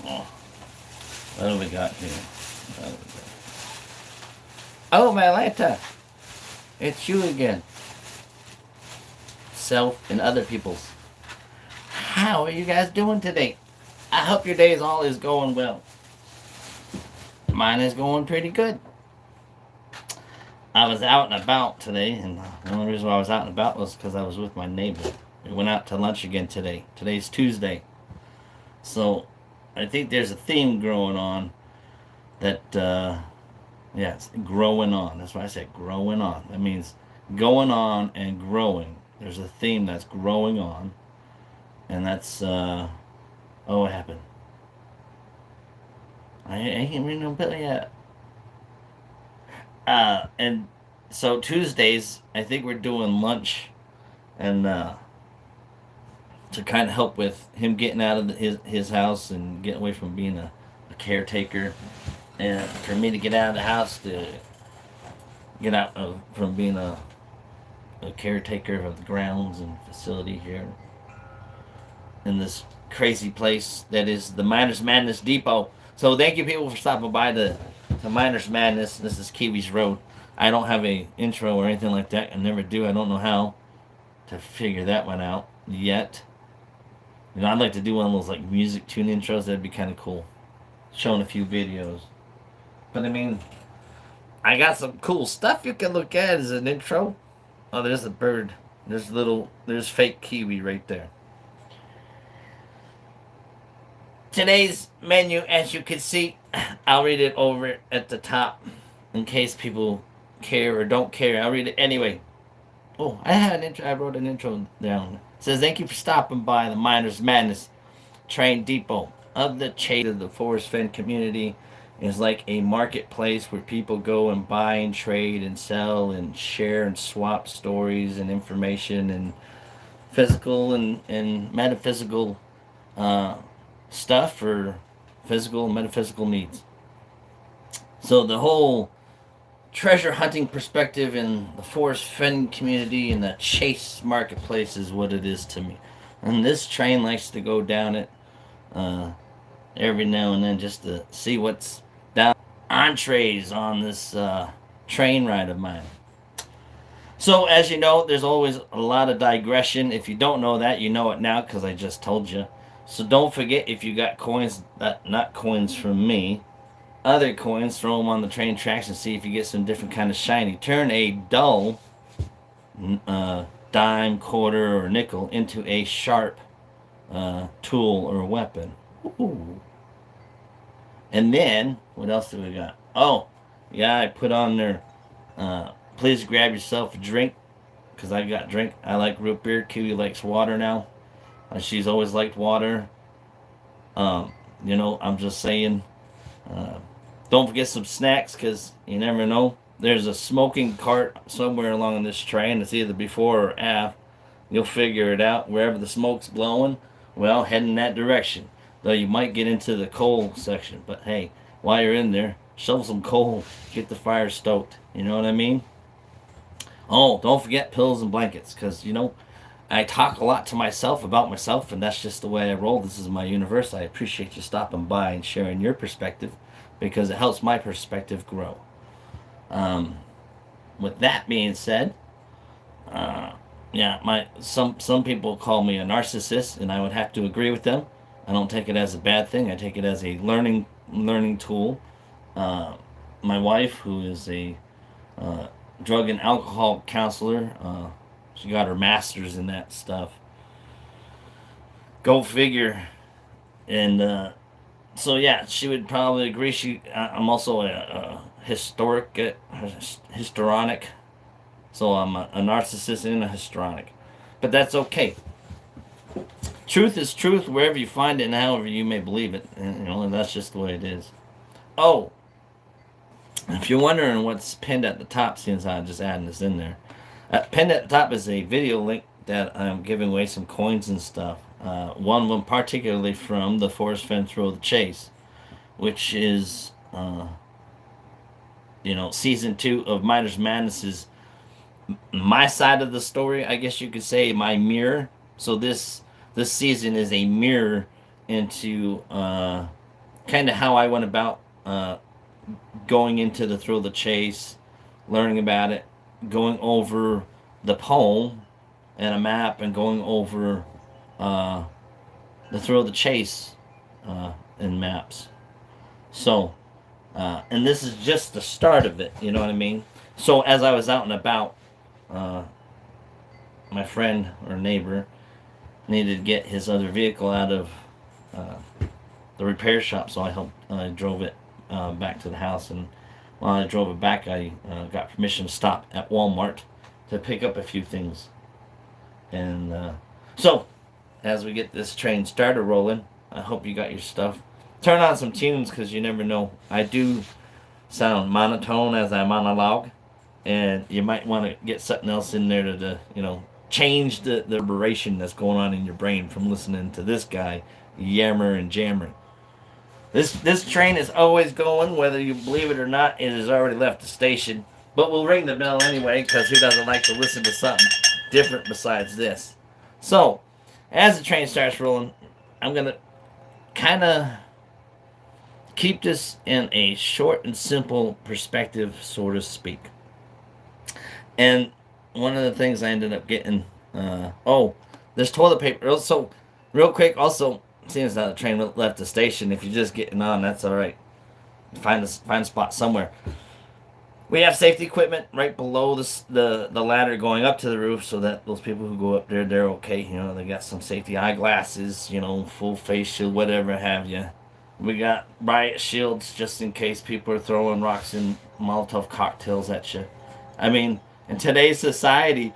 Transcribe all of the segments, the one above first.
Oh, what do we got here? What do we got? Oh, my Atlanta, it's you again. Self and other people's. How are you guys doing today? I hope your day all is going well. Mine is going pretty good. I was out and about today, and the only reason why I was out and about was because I was with my neighbor. We went out to lunch again today. Today's Tuesday. So I think there's a theme growing on that, yes, growing on. That's why I said growing on. That means going on and growing. There's a theme that's growing on, and that's, oh, what happened? I ain't ring no bell yet. And so Tuesdays, I think we're doing lunch, and to kind of help with him getting out of his house and getting away from being a caretaker, and for me to get out of the house to get out from being a caretaker of the grounds and facility here in this crazy place that is the Miners Madness Depot. So thank you people for stopping by the Miners Madness. This is Kiwi's Road. I don't have a intro or anything like that. I never do. I don't know how to figure that one out yet. You know, I'd like to do one of those like music tune intros. That'd be kind of cool. Showing a few videos. But I mean, I got some cool stuff you can look at as an intro. Oh, there's a bird. There's fake kiwi right there. Today's menu, as you can see, I'll read it over at the top in case people care or don't care. I'll read it anyway. Oh, I had an intro. I wrote an intro down. It says, "Thank you for stopping by the Miners Madness Train Depot of the Chase of the Forrest Fenn community. Is like a marketplace where people go and buy and trade and sell and share and swap stories and information and physical and metaphysical stuff for physical and metaphysical needs. So the whole treasure hunting perspective in the Forrest Fenn community and the Chase marketplace is what it is to me. And this train likes to go down it every now and then just to see what's down entrees on this train ride of mine. So as you know, there's always a lot of digression. If you don't know that, you know it now because I just told you. So don't forget, if you got coins, not coins from me, other coins, throw them on the train tracks and see if you get some different kind of shiny. Turn a dull dime, quarter, or nickel into a sharp tool or weapon. Ooh. And then, what else do we got? Oh, yeah, I put on there, please grab yourself a drink, because I got drink. I like root beer. Kiwi likes water now. She's always liked water. You know, I'm just saying, don't forget some snacks, because you never know. There's a smoking cart somewhere along this train. It's either before or after. You'll figure it out. Wherever the smoke's blowing, well, head in that direction. Though you might get into the coal section. But hey, while you're in there, shovel some coal. Get the fire stoked. You know what I mean? Oh, don't forget pillows and blankets. Because, you know, I talk a lot to myself about myself. And that's just the way I roll. This is my universe. I appreciate you stopping by and sharing your perspective. Because it helps my perspective grow. With that being said, yeah, some people call me a narcissist, and I would have to agree with them. I don't take it as a bad thing. I take it as a learning tool. My wife, who is a drug and alcohol counselor, she got her master's in that stuff. Go figure. And so yeah, she would probably agree. I'm also a histrionic. So I'm a narcissist and a histrionic. But that's okay. Truth is truth wherever you find it and however you may believe it. And, you know, and that's just the way it is. Oh, if you're wondering what's pinned at the top, since I'm just adding this in there, pinned at the top is a video link that I'm giving away some coins and stuff. One of them particularly from the Forrest Fenn Through the Chase, which is, you know, season 2 of Miners Madness's my side of the story, I guess you could say, my mirror. So this season is a mirror into kind of how I went about going into the Thrill of the Chase, learning about it, going over the poem and a map, and going over uh, the Thrill of the Chase in maps. So, and this is just the start of it, you know what I mean? So, as I was out and about, uh, my friend or neighbor needed to get his other vehicle out of uh, the repair shop, so I drove it back to the house. And while I drove it back, I got permission to stop at Walmart to pick up a few things. And so, as we get this train started rolling, I hope you got your stuff. Turn on some tunes, because you never know. I do sound monotone as I monologue, and you might want to get something else in there to change the vibration that's going on in your brain from listening to this guy yammer and jammer. This train is always going, whether you believe it or not. It has already left the station, but we'll ring the bell anyway, because who doesn't like to listen to something different besides this? So, as the train starts rolling, I'm gonna kind of keep this in a short and simple perspective, so to speak. And one of the things I ended up getting, there's toilet paper. Also, real quick, also, seeing as how the train left the station, if you're just getting on, that's all right. Find a spot somewhere. We have safety equipment right below the ladder going up to the roof, so that those people who go up there, they're okay. They got some safety eyeglasses, full face shield, whatever have you. We got riot shields just in case people are throwing rocks and Molotov cocktails at you. I mean, in today's society,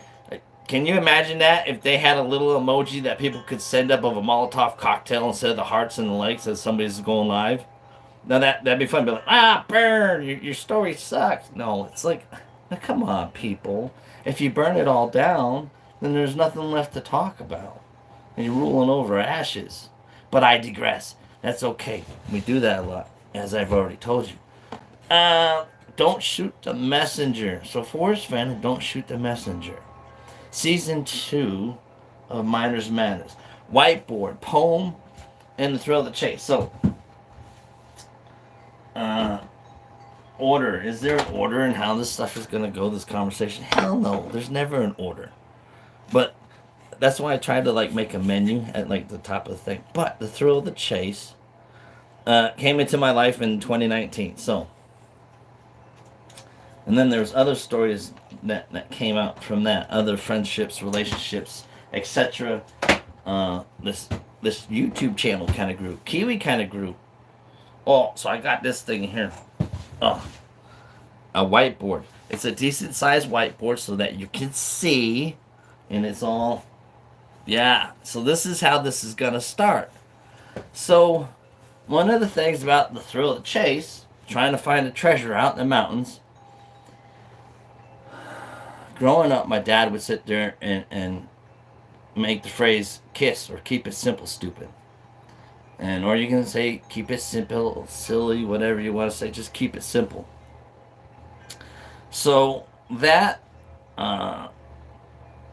can you imagine that if they had a little emoji that people could send up of a Molotov cocktail instead of the hearts and the likes as somebody's going live? Now that'd be fun. Be like, burn! Your story sucks. No, it's like, come on, people. If you burn it all down, then there's nothing left to talk about, and you're ruling over ashes. But I digress. That's okay. We do that a lot, as I've already told you. Don't shoot the messenger. So Forrest Fenn, Don't Shoot the Messenger. Season 2 of Miners Matters. Whiteboard, poem, and the Thrill of the Chase. So, order. Is there an order in how this stuff is going to go, this conversation? Hell no. There's never an order. But that's why I tried to make a menu at the top of the thing. But the Thrill of the Chase came into my life in 2019. So, and then there's other stories that came out from that, other friendships, relationships, etc. This YouTube channel kind of grew. Kiwi kind of grew. Oh, so I got this thing here. Oh, a whiteboard. It's a decent sized whiteboard so that you can see, and it's all, yeah. So this is how this is gonna start. So, one of the things about the Thrill of the Chase, trying to find a treasure out in the mountains. Growing up, my dad would sit there and make the phrase "kiss" or "keep it simple, stupid." Or you can say "keep it simple, silly," whatever you want to say. Just keep it simple. So that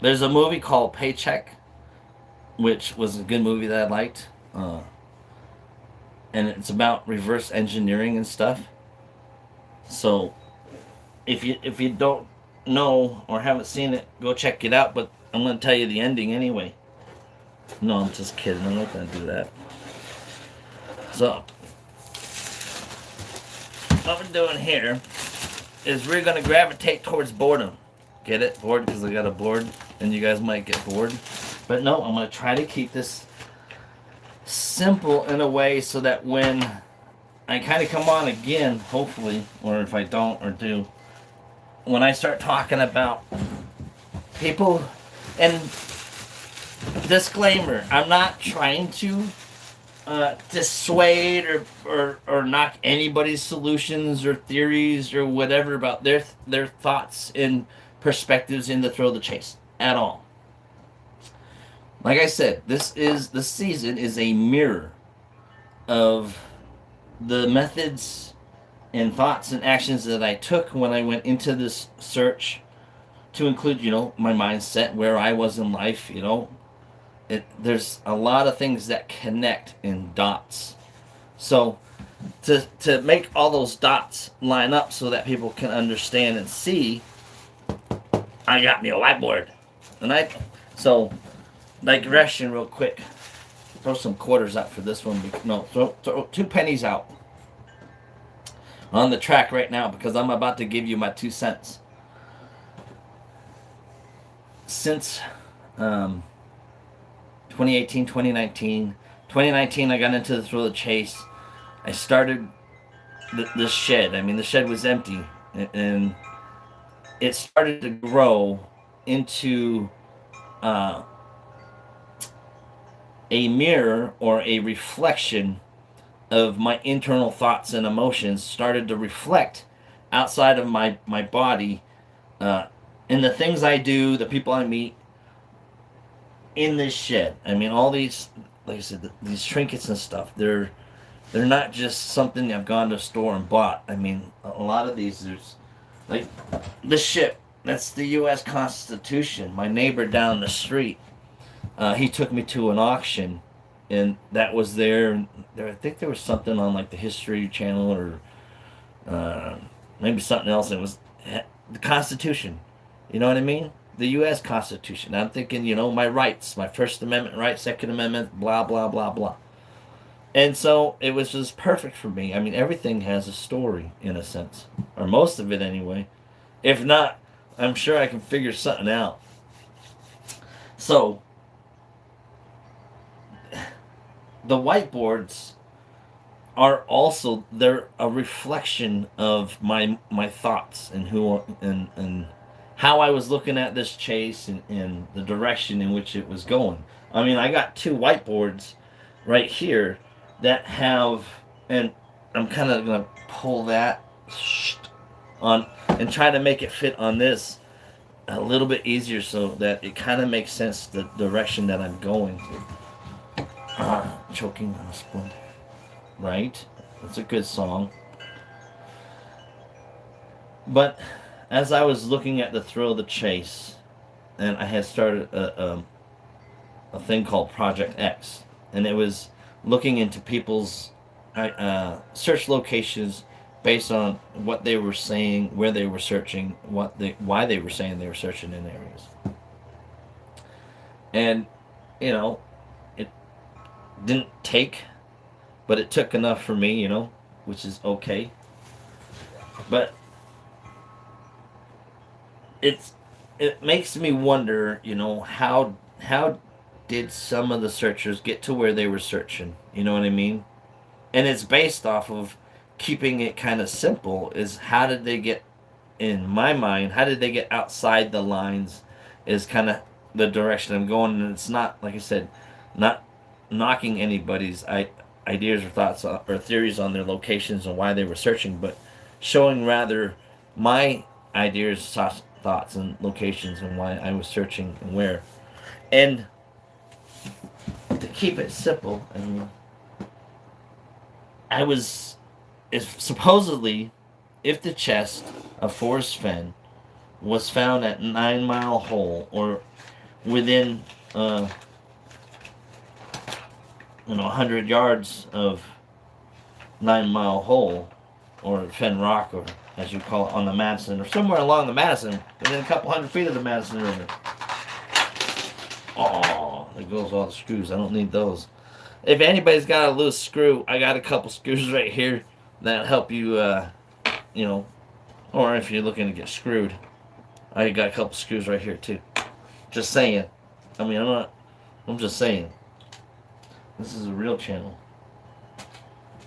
there's a movie called Paycheck, which was a good movie that I liked, and it's about reverse engineering and stuff. So if you don't know or haven't seen it, go check it out. But I'm going to tell you the ending anyway. No, I'm just kidding. I'm not going to do that. So, what we're doing here is we're going to gravitate towards boredom. Get it? Bored because I got a board, and you guys might get bored. But no, I'm going to try to keep this simple in a way so that when I kind of come on again, hopefully, or if I don't or do, when I start talking about people, and disclaimer, I'm not trying to dissuade or knock anybody's solutions or theories or whatever about their thoughts and perspectives in the Thrill of the Chase at all. Like I said, this season is a mirror of the methods and thoughts and actions that I took when I went into this search, to include, my mindset, where I was in life, there's a lot of things that connect in dots. So, to make all those dots line up so that people can understand and see, I got me a whiteboard. And so digression real quick. Throw some quarters out for this one. No, throw 2 pennies out on the track right now because I'm about to give you my 2 cents. Since 2018, 2019, I got into the thrill of the chase. I started this shed. I mean, the shed was empty, and it started to grow into uh, a mirror or a reflection of my internal thoughts and emotions. Started to reflect outside of my body, in the things I do, the people I meet in this shed. I mean, all these, like I said, these trinkets and stuff, they're not just something I've gone to a store and bought. I mean, a lot of these, there's like this ship. That's the U.S. Constitution. My neighbor down the street, he took me to an auction, and that was there. I think there was something on like the History Channel or maybe something else. It was the Constitution. You know what I mean? The U.S. Constitution. I'm thinking, my rights, my First Amendment rights, Second Amendment, blah, blah, blah, blah. And so it was just perfect for me. I mean, everything has a story, in a sense. Or most of it, anyway. If not, I'm sure I can figure something out. So, the whiteboards are also, they're a reflection of my thoughts and and how I was looking at this chase and the direction in which it was going. I mean, I got 2 whiteboards right here that have, and I'm kind of going to pull that on and try to make it fit on this a little bit easier so that it kind of makes sense the direction that I'm going. Choking on a spoon. Right? That's a good song. But as I was looking at the thrill of the chase, and I had started a thing called Project X, and it was looking into people's search locations based on what they were saying, where they were searching, why they were saying they were searching in areas. And it didn't take, but it took enough for me, which is okay. But it makes me wonder, how did some of the searchers get to where they were searching? You know what I mean? And it's based off of keeping it kind of simple. Is how did they get, in my mind, how did they get outside the lines? Is kind of the direction I'm going, and it's not, like I said, not knocking anybody's ideas or thoughts or theories on their locations and why they were searching, but showing rather my ideas, thoughts, and locations and why I was searching and where. And to keep it simple, I mean, supposedly, if the chest of Forrest Fenn was found at 9 Mile Hole or within 100 yards of 9 Mile Hole or Fenn Rock, or as you call it, on the Madison, or somewhere along the Madison, within a couple 100 feet of the Madison River. Oh, there goes all the screws. I don't need those. If anybody's got a loose screw, I got a couple screws right here that'll help you, or if you're looking to get screwed, I got a couple screws right here too. Just saying. I mean, I'm just saying. This is a real channel.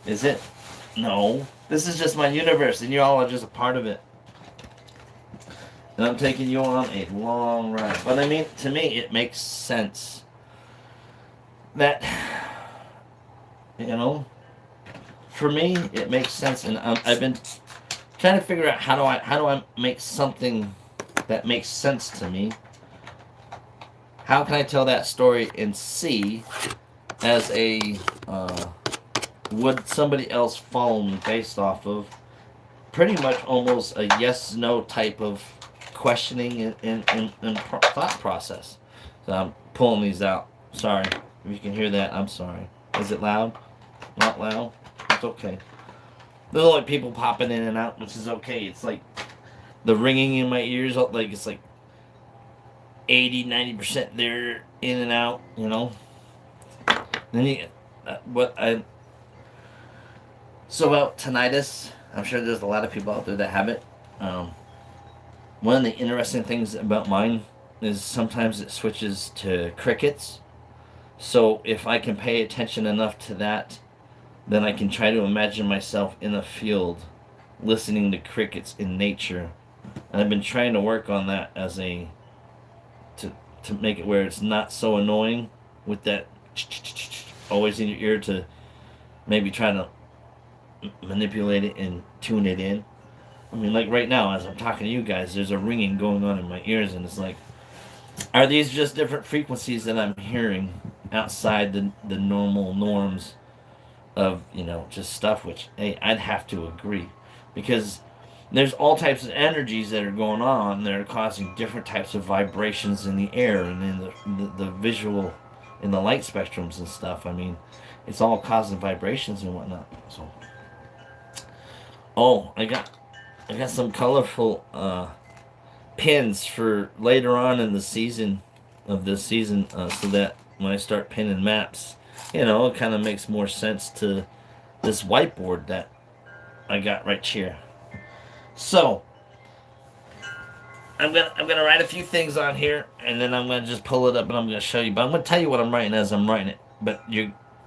Is it? No. This is just my universe, and you all are just a part of it. And I'm taking you on a long ride. But I mean, to me, it makes sense that, for me, it makes sense. And I've been trying to figure out how do I make something that makes sense to me. How can I tell that story and see as a would somebody else follow me based off of pretty much almost a yes-no type of questioning and thought process. So I'm pulling these out. Sorry. If you can hear that, I'm sorry. Is it loud? Not loud? It's okay. There's only people popping in and out, which is okay. It's like the ringing in my ears, like it's like 80, 90% there in and out, you know. Then you, what I so about tinnitus. I'm sure there's a lot of people out there that have it. Um, One of the interesting things about mine is sometimes it switches to crickets. So if I can pay attention enough to that, then I can try to imagine myself in a field listening to crickets in nature. And I've been trying to work on that as a to to make it where it's not so annoying with that always in your ear, to maybe try to manipulate it and tune it in. I mean, like right now, as I'm talking to you guys, there's a ringing going on in my ears, and it's like, are these just different frequencies that I'm hearing outside the normal norms of, just stuff? Which, hey, I'd have to agree, because there's all types of energies that are going on that are causing different types of vibrations in the air and in the visual, in the light spectrums and stuff. I mean, it's all causing vibrations and whatnot. So, oh, I got some colorful pins for later on in the season of this season, so that when I start pinning maps, it kind of makes more sense to this whiteboard that I got right here. So I'm gonna write a few things on here, and then I'm gonna just pull it up and I'm gonna show you. But I'm gonna tell you what I'm writing as I'm writing it. But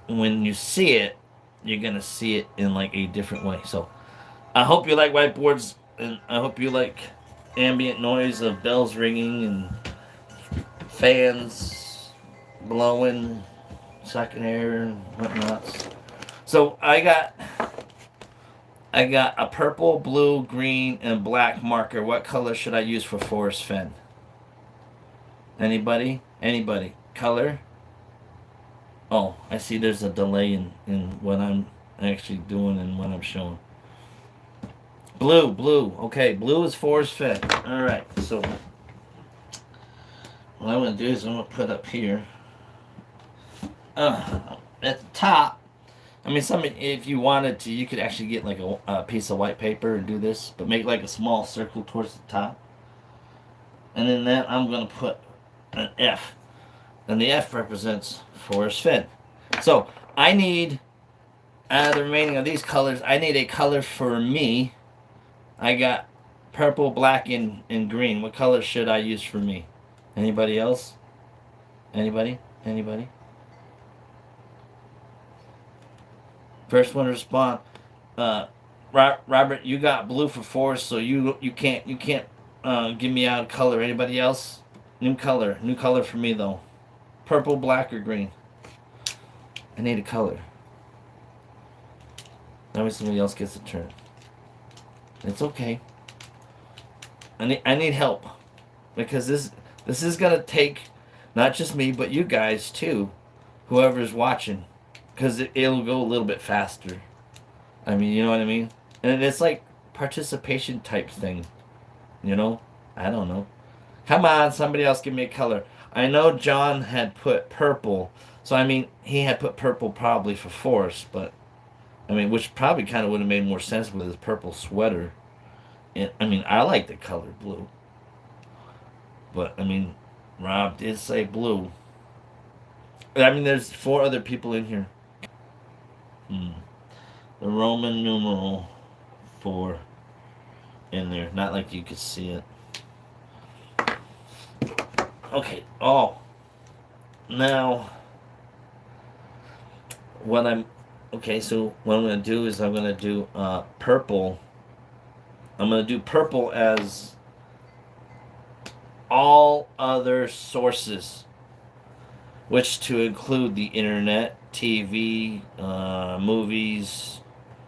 when you see it, you're gonna see it in like a different way. So I hope you like whiteboards, and I hope you like ambient noise of bells ringing and fans blowing, sucking air and whatnot. So I got a purple, blue, green, and black marker. What color should I use for Forrest Fenn? Anybody? Anybody? Color? Oh, I see there's a delay in what I'm actually doing and what I'm showing. Blue, blue. Okay, blue is Forrest Fenn. Alright, so what I'm going to do is I'm going to put up here, at the top. I mean, if you wanted to, you could actually get like a piece of white paper and do this, but make like a small circle towards the top. And then that I'm going to put an F. And the F represents Forrest Fenn. So I need, out of the remaining of these colors, I need a color for me. I got purple, black, and green. What color should I use for me? Anybody else? Anybody? Anybody? First one to respond. Robert, you got blue for Forrest, so you can't give me out a color. Anybody else? New color for me though. Purple, black, or green? I need a color. That way somebody else gets a turn. It's okay. I need help, because this is gonna take not just me but you guys too, whoever's watching, because it'll go a little bit faster. I mean, you know what I mean? And it's like participation type thing. You know? I don't know. Come on, somebody else give me a color. I know John had put purple, so I mean he had put purple probably for Forrest, but I mean, which probably kind of would have made more sense with his purple sweater. And I mean, I like the color blue, but I mean, Rob did say blue. I mean, there's 4 other people in here. Hmm. The Roman numeral 4 in there, not like you could see it. Okay. Oh, now what I'm okay. So what I'm gonna do is I'm gonna do purple. I'm gonna do purple as all other sources, which to include the internet, TV, movies,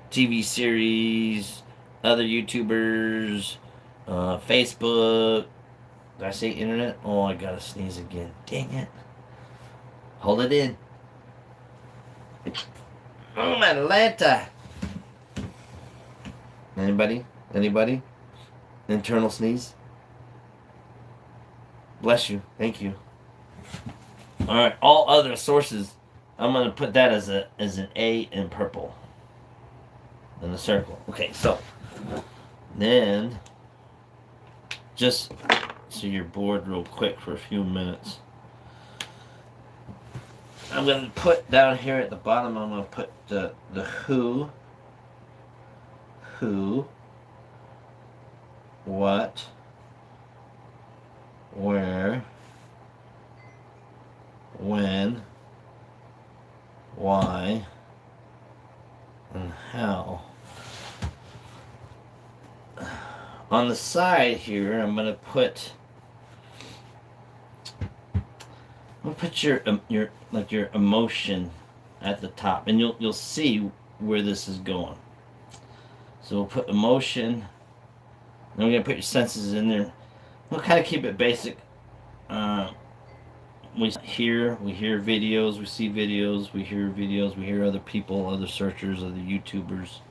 TV series, other YouTubers, Facebook. Did I say internet? Oh, I gotta sneeze again. Dang it. Hold it in. Oh, my Atlanta. Anybody? Anybody? Internal sneeze? Bless you. Thank you. Alright, all other sources. I'm gonna put that as an A in purple. in the circle. Okay, so then just so you're bored real quick for a few minutes. I'm going to put down here at the bottom, I'm going to put the who, what, where, when, why, and how. On the side here, I'm going to put your emotion at the top, and you'll see where this is going. So we'll put emotion, and we're gonna put your senses in there. We'll kind of keep it basic. We hear videos, we see videos, we hear videos, we hear other people, other searchers, other YouTubers.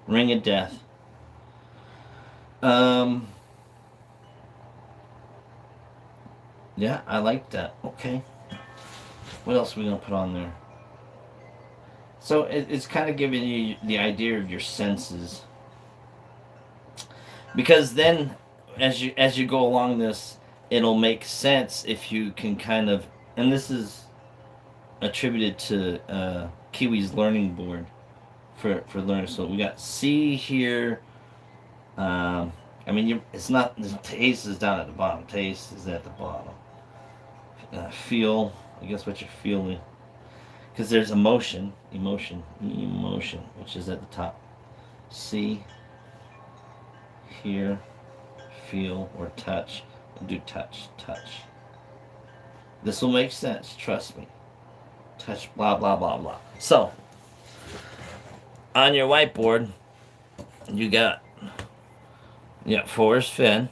Ring of death. Yeah, I like that. Okay. What else are we gonna put on there? So it's kind of giving you the idea of your senses, because then, as you go along this, it'll make sense if you can kind of, and this is attributed to Kiwi's learning board for learning. So we got see, hear. It's not, the taste is down at the bottom. Taste is at the bottom. Feel, I guess what you're feeling. Because there's emotion, which is at the top. See, hear, feel, or touch. Do touch. This will make sense, trust me. Touch, blah, blah, blah, blah. So, on your whiteboard, you got Forrest Fenn.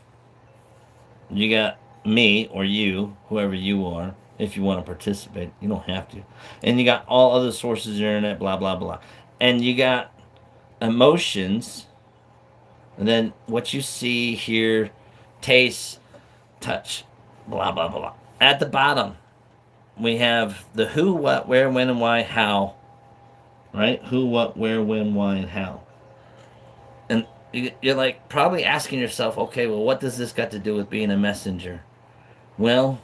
You got me, or you, whoever you are. If you want to participate, you don't have to. And you got all other sources of the internet, blah, blah, blah. And you got emotions, and then what you see, hear, taste, touch, blah, blah, blah. At the bottom, we have the who, what, where, when, and why, how. Right? Who, what, where, when, why, and how. And you're like probably asking yourself, okay, well, what does this got to do with being a messenger? Well,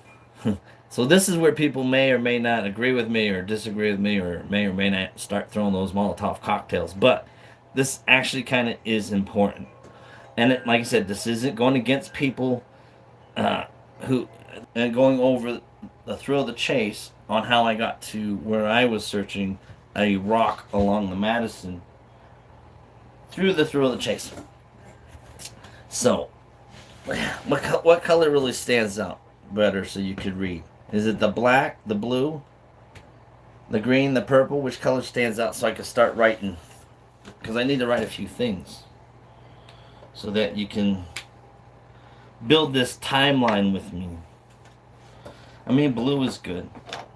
so this is where people may or may not agree with me or disagree with me, or may not start throwing those Molotov cocktails. But this actually kind of is important. And like I said, this isn't going against people who, and going over the thrill of the chase on how I got to where I was searching a rock along the Madison through the thrill of the chase. So, what color really stands out better so you could read? Is it the black, the blue, the green, the purple? Which color stands out so I can start writing? Because I need to write a few things so that you can build this timeline with me. I mean, blue is good.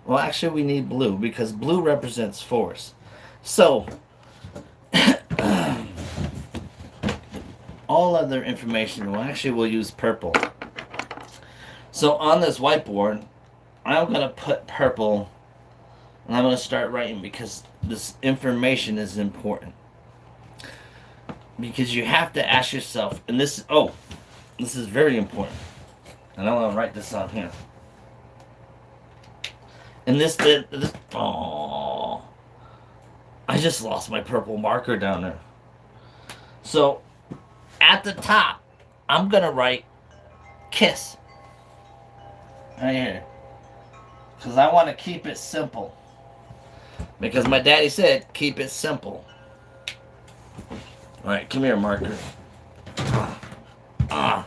Well, actually, we need blue because blue represents force. So, all other information, we'll use purple. So on this whiteboard, I'm going to put purple, and I'm going to start writing because this information is important. Because you have to ask yourself, and this is very important, and I'm going to write this on here. And I just lost my purple marker down there. So, at the top, I'm going to write kiss. Right here. Because I want to keep it simple. Because my daddy said, keep it simple. Alright, come here, marker. I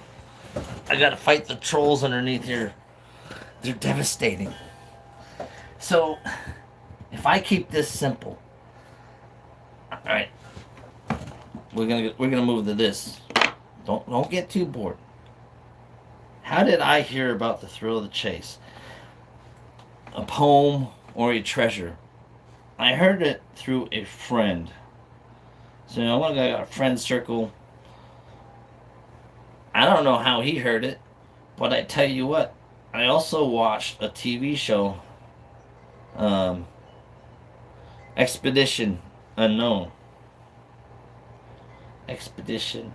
gotta fight the trolls underneath here. They're devastating. So, if I keep this simple, alright, we're gonna move to this. Don't get too bored. How did I hear about the thrill of the chase? A poem or a treasure? I heard it through a friend. So I got a friend circle. I don't know how he heard it, but I tell you what, I also watched a TV show, Expedition Unknown. Expedition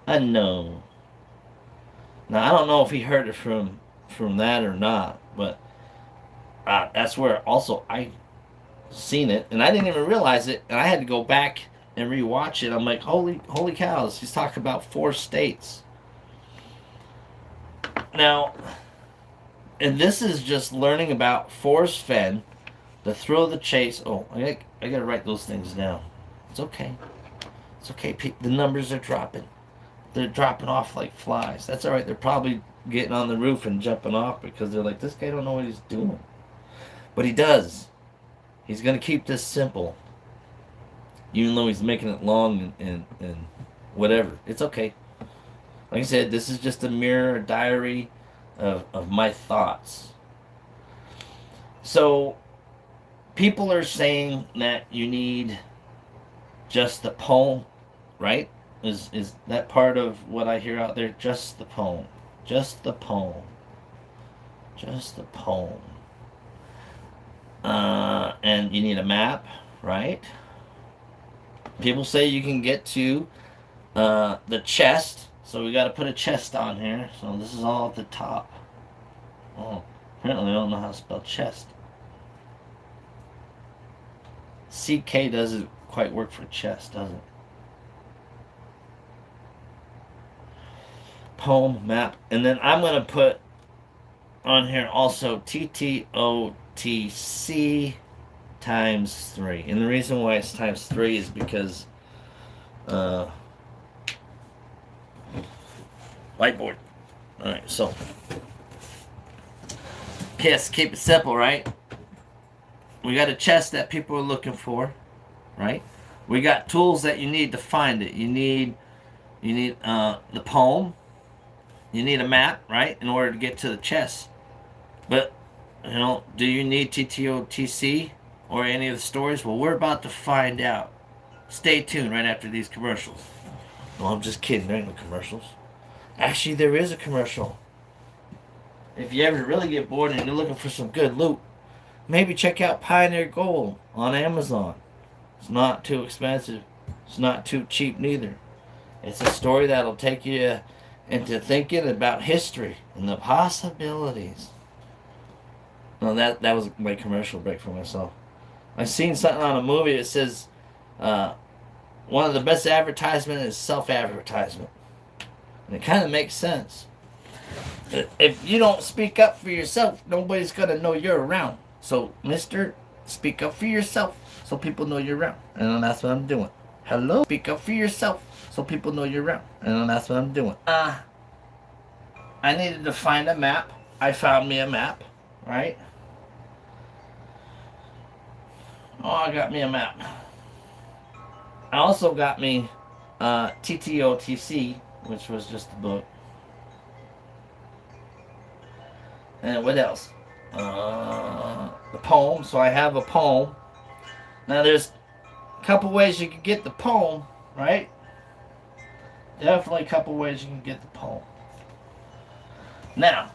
unknown. Now I don't know if he heard it from that or not, but that's where also I seen it, and I didn't even realize it, and I had to go back and rewatch it. I'm like, holy cows! He's talking about 4 states now, and this is just learning about Forrest Fenn, the thrill of the chase. Oh, I gotta write those things down. It's okay. It's okay. The numbers are dropping. They're dropping off like flies. That's all right. They're probably getting on the roof and jumping off because they're like, this guy don't know what he's doing, but he does. He's gonna keep this simple, even though he's making it long and whatever. It's okay. Like I said, this is just a mirror, a diary of my thoughts. So people are saying that you need just the poem, right? Is that part of what I hear out there? Just the poem. Just the poem. Just the poem. And you need a map, right? People say you can get to the chest, so we got to put a chest on here. So this is all at the top. Oh, apparently I don't know how to spell chest. CK doesn't quite work for chest, does it? Poem, map, and then I'm going to put on here also TTOTC times 3. And the reason why it's times 3 is because whiteboard. Alright, so let's keep it simple, right? We got a chest that people are looking for, right? We got tools that you need to find it. You need the poem. You need a map, right, in order to get to the chest. But do you need TTOTC or any of the stories? Well, we're about to find out. Stay tuned right after these commercials. No, I'm just kidding. There ain't no commercials. Actually, there is a commercial. If you ever really get bored and you're looking for some good loot, maybe check out Pioneer Gold on Amazon. It's not too expensive. It's not too cheap neither. It's a story that'll take you into thinking about history and the possibilities. No, that was my commercial break for myself. I seen something on a movie that says one of the best advertisement is self-advertisement. And it kind of makes sense. If you don't speak up for yourself, nobody's going to know you're around. So, mister, speak up for yourself so people know you're around. And that's what I'm doing. Hello? Speak up for yourself so people know you're around. And that's what I'm doing. I needed to find a map. I found me a map, right? Oh, I got me a map. I also got me TTOTC, which was just a book. And what else? The poem. So I have a poem. Now there's a couple ways you can get the poem, right? Definitely a couple ways you can get the poem. Now,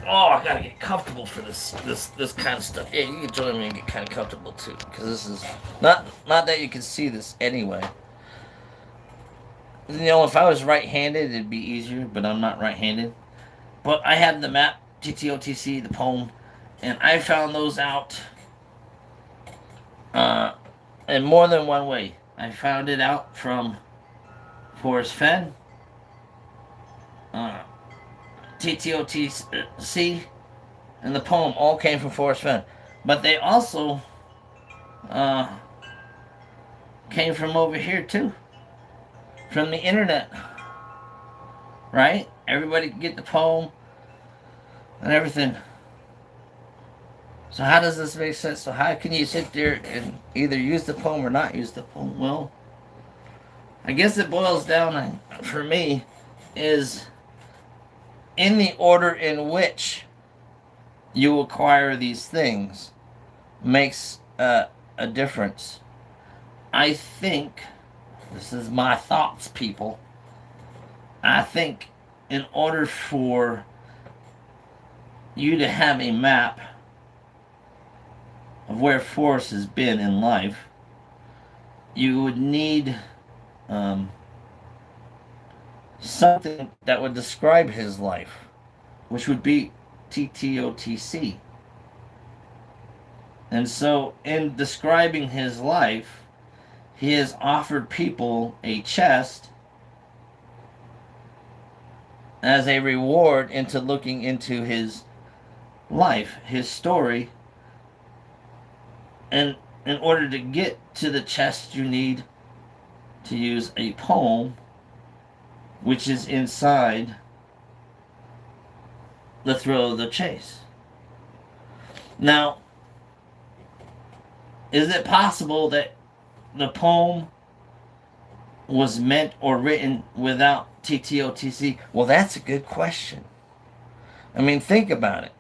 I gotta get comfortable for this kind of stuff. Yeah, you can join me and get kind of comfortable too, because this is not that you can see this anyway. If I was right-handed, it'd be easier, but I'm not right-handed. But I have the map, TTOTC, the poem, and I found those out in more than one way. I found it out from Forrest Fenn, TTOTC, and the poem all came from Forrest Fenn. But they also came from over here too, from the internet, right? Everybody can get the poem and everything. So how does this make sense? So how can you sit there and either use the poem or not use the poem? Well, I guess it boils down, for me, is in the order in which you acquire these things makes a difference. I think, this is my thoughts, people, I think in order for you to have a map of where Forrest has been in life, you would need um, something that would describe his life, which would be TTOTC. And so, in describing his life, he has offered people a chest as a reward into looking into his life, his story. And in order to get to the chest, you need to use a poem, which is inside the thrill of the chase. Now, is it possible that the poem was meant or written without TTOTC? Well, that's a good question. I mean, think about it.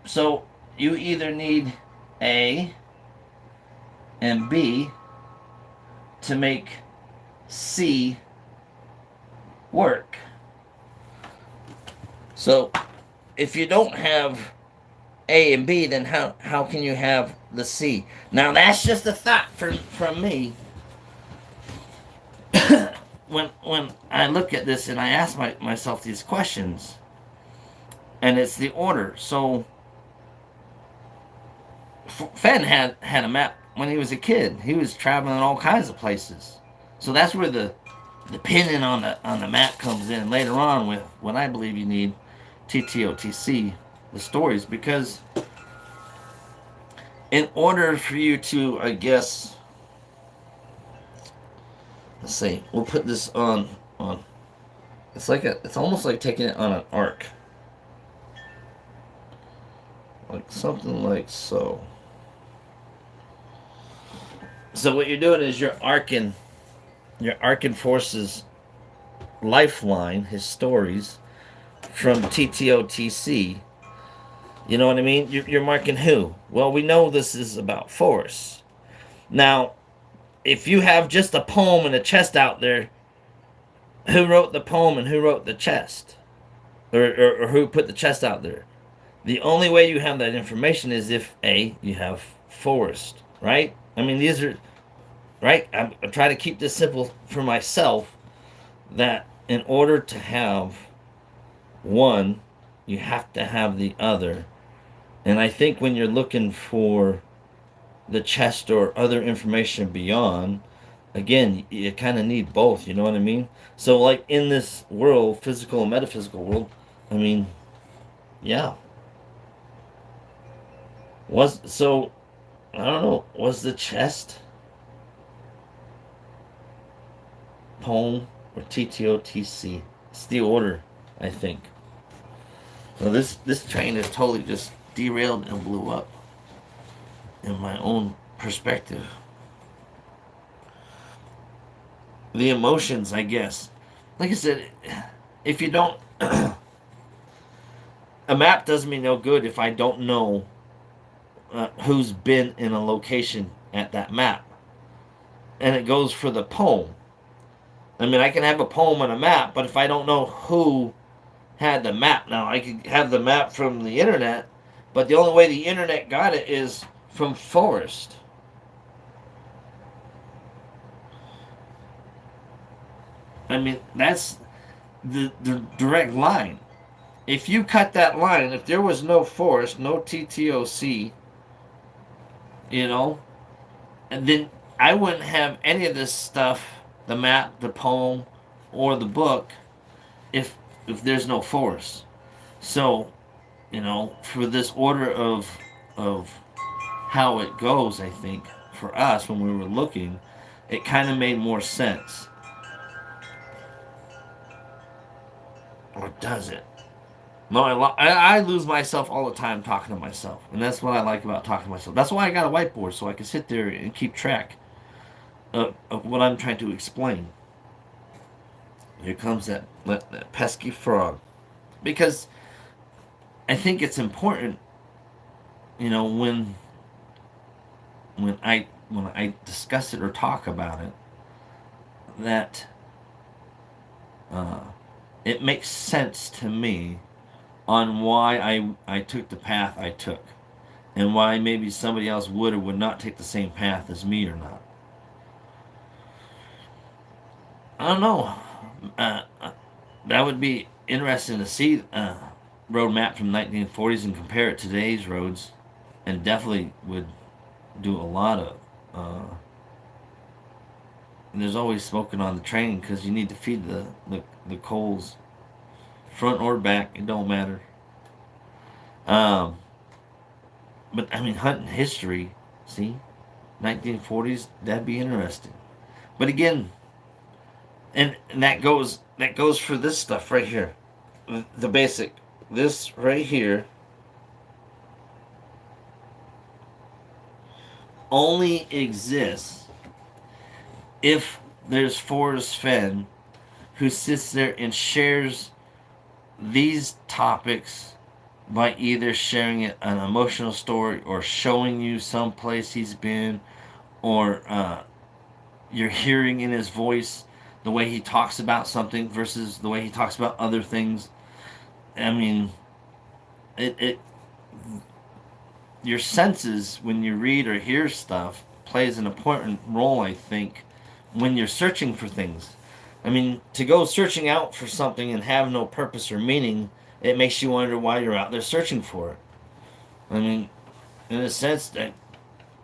So you either need A and B to make C work. So if you don't have A and B, then how can you have the C? Now that's just a thought from me. when I look at this and I ask myself these questions, and it's the order. So Fenn had a map when he was a kid. He was traveling all kinds of places. So that's where the pinning on the map comes in later on with what I believe you need TTOTC, the stories, because in order for you to, I guess, let's see, we'll put this on it's almost like taking it on an arc, like something like so. So what you're doing is you're arcing Force's lifeline, his stories, from TTOTC. You know what I mean? You're marking who? Well, we know this is about Forrest. Now, if you have just a poem and a chest out there, who wrote the poem and who wrote the chest? Or who put the chest out there? The only way you have that information is if A, you have Forrest, right? I mean, these are, right? I'm trying to keep this simple for myself, that in order to have one, you have to have the other. And I think when you're looking for the chest or other information beyond, again, you kind of need both, you know what I mean? So, like in this world, physical and metaphysical world, I mean, yeah. I don't know, was the chest poem or TTOTC? It's the order, I think. So this train is totally just derailed and blew up in my own perspective. The emotions, I guess. Like I said, if you don't, a map does me no good if I don't know who's been in a location at that map. And it goes for the poem. I mean, I can have a poem and a map, but if I don't know who had the map, now I could have the map from the internet, but the only way the internet got it is from Forrest. I mean, that's the direct line. If you cut that line, if there was no Forrest, no TTOC, you know, and then I wouldn't have any of this stuff, the map, the poem, or the book, if there's no Forrest. So, you know, for this order of how it goes, I think for us when we were looking, it kind of made more sense. Or does it? No, I lose myself all the time talking to myself, and that's what I like about talking to myself. That's why I got a whiteboard, so I can sit there and keep track of what I'm trying to explain. Here comes that pesky frog, because I think it's important, you know, when I discuss it or talk about it, that uh, it makes sense to me on why I took the path I took. and why maybe somebody else would or would not take the same path as me or not. I don't know. That would be interesting to see a road map from 1940s and compare it to today's roads, and definitely would do a lot of. And there's always smoking on the train because you need to feed the coals, front or back. It don't matter. Um, but I mean, hunting history. See, 1940s. That'd be interesting. But again, and that goes for this stuff right here, the basic. This right here only exists if there's Forrest Fenn who sits there and shares these topics by either sharing an emotional story or showing you some place he's been, or you're hearing in his voice the way he talks about something versus the way he talks about other things. I mean, it your senses when you read or hear stuff plays an important role, I think, when you're searching for things. I mean, to go searching out for something and have no purpose or meaning, it makes you wonder why you're out there searching for it. I mean, in a sense, that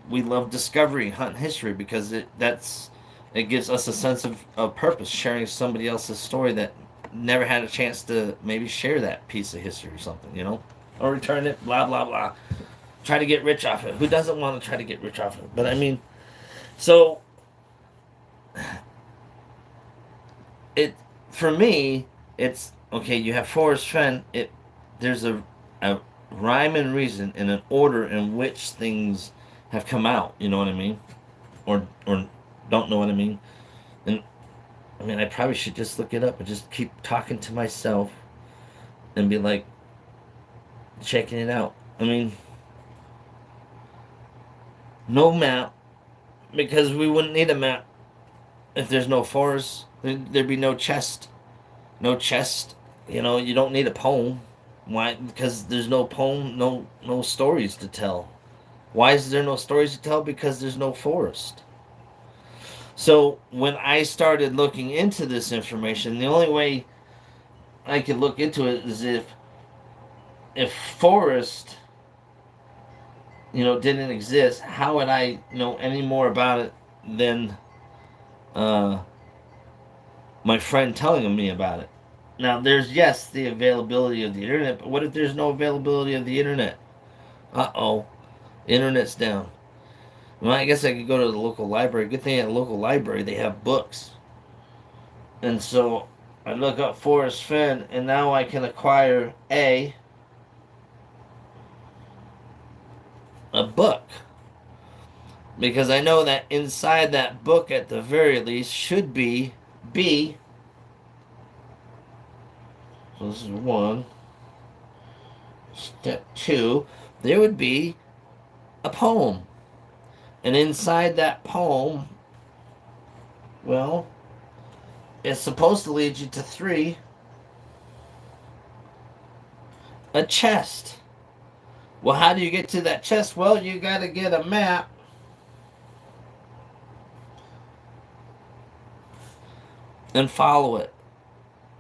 we love discovery, hunt history, because it gives us a sense of purpose, sharing somebody else's story that never had a chance to maybe share that piece of history or something, or return it, blah blah blah. Try to get rich off it. Who doesn't want to try to get rich off it? But I mean, so it for me, it's okay. You have Forrest Fenn. There's a rhyme and reason and an order in which things have come out. You know what I mean? Or don't know what I mean? And I mean, I probably should just look it up and just keep talking to myself and be like checking it out. I mean, no map, because we wouldn't need a map if there's no forest. There'd be no chest. No chest. You don't need a poem. Why? Because there's no poem, no stories to tell. Why is there no stories to tell? Because there's no forest. So when I started looking into this information, the only way I could look into it is if forest, didn't exist. How would I know any more about it than uh, my friend telling me about it? Now, there's, yes, the availability of the internet, but what if there's no availability of the internet? Uh-oh, internet's down. Well, I guess I could go to the local library. Good thing at a local library they have books. And so I look up Forrest Fenn, and now I can acquire a book. Because I know that inside that book, at the very least, should be B. So this is 1. Step 2, there would be a poem. And inside that poem, well, it's supposed to lead you to 3, a chest. Well, how do you get to that chest? Well, you got to get a map. And follow it.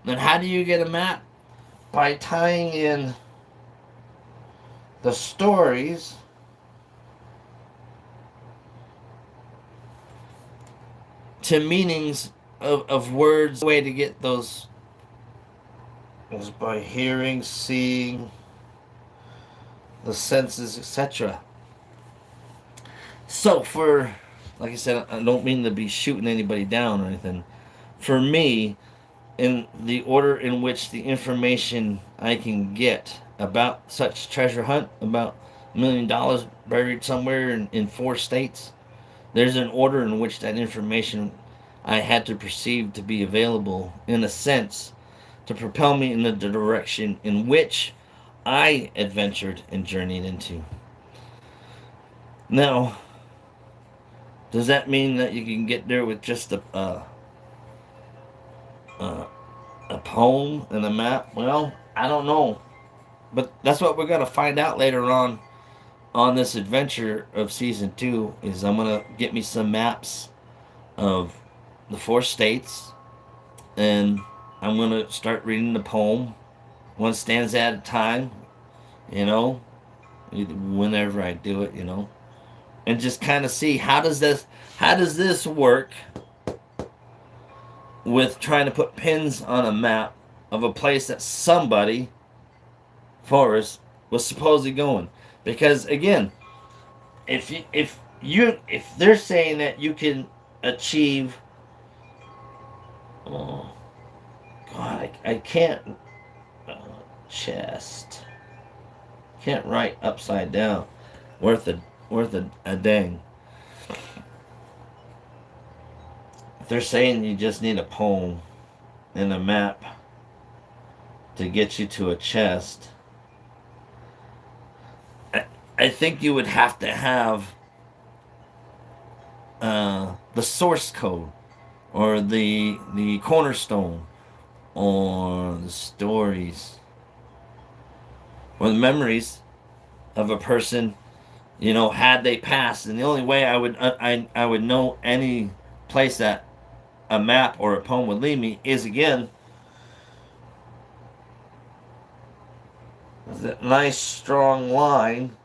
And how do you get a map? By tying in the stories to meanings of words. The way to get those is by hearing, seeing, the senses, etc. So like I said, I don't mean to be shooting anybody down or anything. For me, in the order in which the information I can get about such treasure hunt, about $1 million buried somewhere in 4 states, there's an order in which that information I had to perceive to be available, in a sense, to propel me in the direction in which I adventured and journeyed into. Now, does that mean that you can get there with just a poem and a map? Well, I don't know. But that's what we're going to find out later on on this adventure of season 2 is I'm gonna get me some maps of the 4 states, and I'm gonna start reading the poem one stanza at a time, you know, whenever I do it, and just kind of see how does this work with trying to put pins on a map of a place that somebody, Forrest, was supposedly going. Because again, if they're saying that you can achieve, oh God, I can't, uh, chest, can't write upside down, worth a dang. If they're saying you just need a poem and a map to get you to a chest, I think you would have to have the source code, or the cornerstone, or the stories, or the memories of a person, had they passed. And the only way I would know any place that a map or a poem would lead me is, again, that nice strong line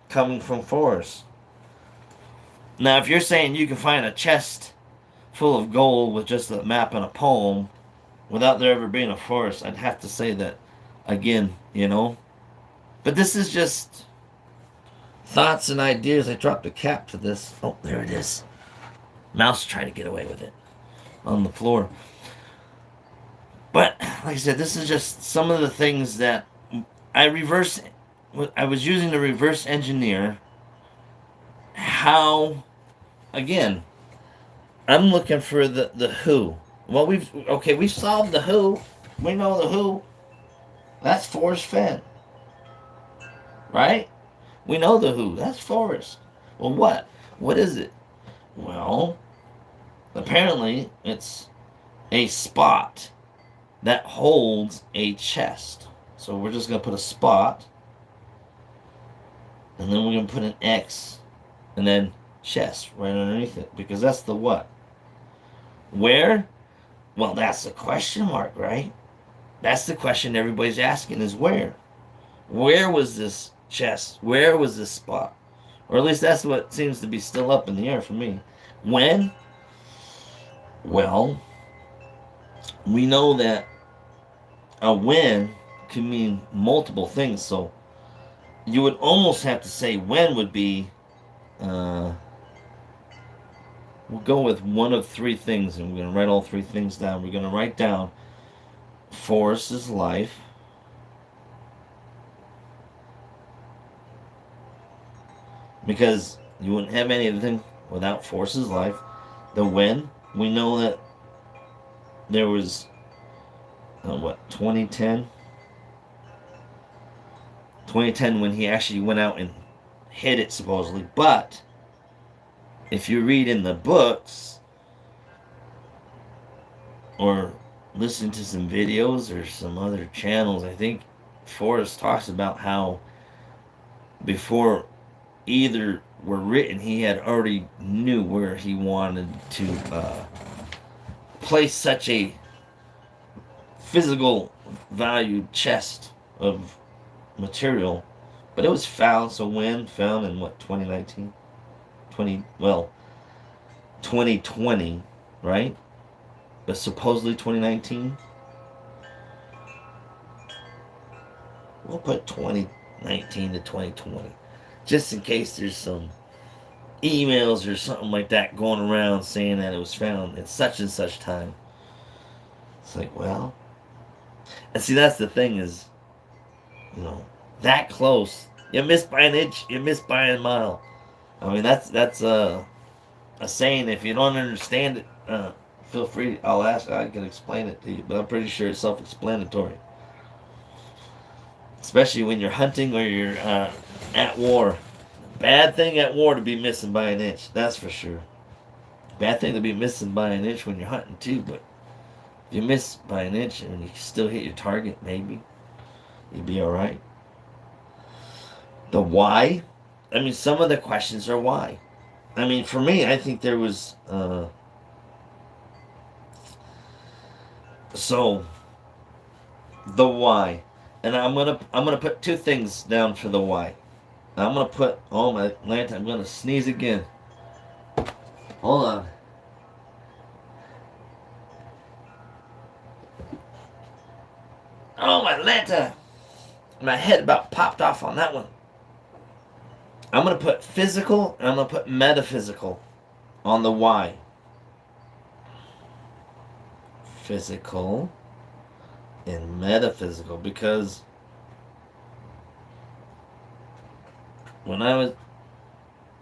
coming from Forrest. Now, if you're saying you can find a chest full of gold with just a map and a poem without there ever being a forest, I'd have to say that again, But this is just thoughts and ideas. I dropped a cap to this. Oh, there it is. Mouse tried to get away with it on the floor. But like I said, this is just some of the things that I was using to reverse engineer how, again, I'm looking for the who. Well, we've solved the who. We know the who. That's Forrest Fenn. Right? We know the who. That's Forrest. Well, what? What is it? Well, apparently it's a spot that holds a chest. So we're just going to put a spot, and then we're going to put an X, and then chest right underneath it, because that's the what? Where? Well, that's the question mark, right? That's the question everybody's asking, is where? Where was this chest? Where was this spot? Or at least that's what seems to be still up in the air for me. When? Well, we know that a when can mean multiple things, so you would almost have to say when would be, we'll go with one of 3 things, and we're going to write all 3 things down. We're going to write down Forrest's life, because you wouldn't have anything without Forrest's life. The when, we know that there was, 2010 when he actually went out and hid it, supposedly. But if you read in the books or listen to some videos or some other channels, I think Forrest talks about how before either were written, he had already knew where he wanted to place such a physical valued chest of material. But it was found. So when found in what, 2019, 2020, right? But supposedly 2019. We'll put 2019 to 2020, just in case there's some emails or something like that going around saying that it was found at such and such time. It's like, well, and see, that's the thing is, that close, you missed by an inch, you missed by a mile. I mean, that's a saying. If you don't understand it, feel free. I'll ask. I can explain it to you, but I'm pretty sure it's self-explanatory. Especially when you're hunting or you're at war. Bad thing at war to be missing by an inch. That's for sure. Bad thing to be missing by an inch when you're hunting too. But if you miss by an inch and you still hit your target, maybe you'd be all right. The why I mean, some of the questions are why. I mean, for me, I think there was so the why, and I'm gonna put two things down for the why. I'm gonna put oh my lanta, I'm gonna sneeze again. Hold on. Oh my lanta, my head about popped off on that one. I'm gonna put physical and I'm gonna put metaphysical on the why. Physical and metaphysical, because when I was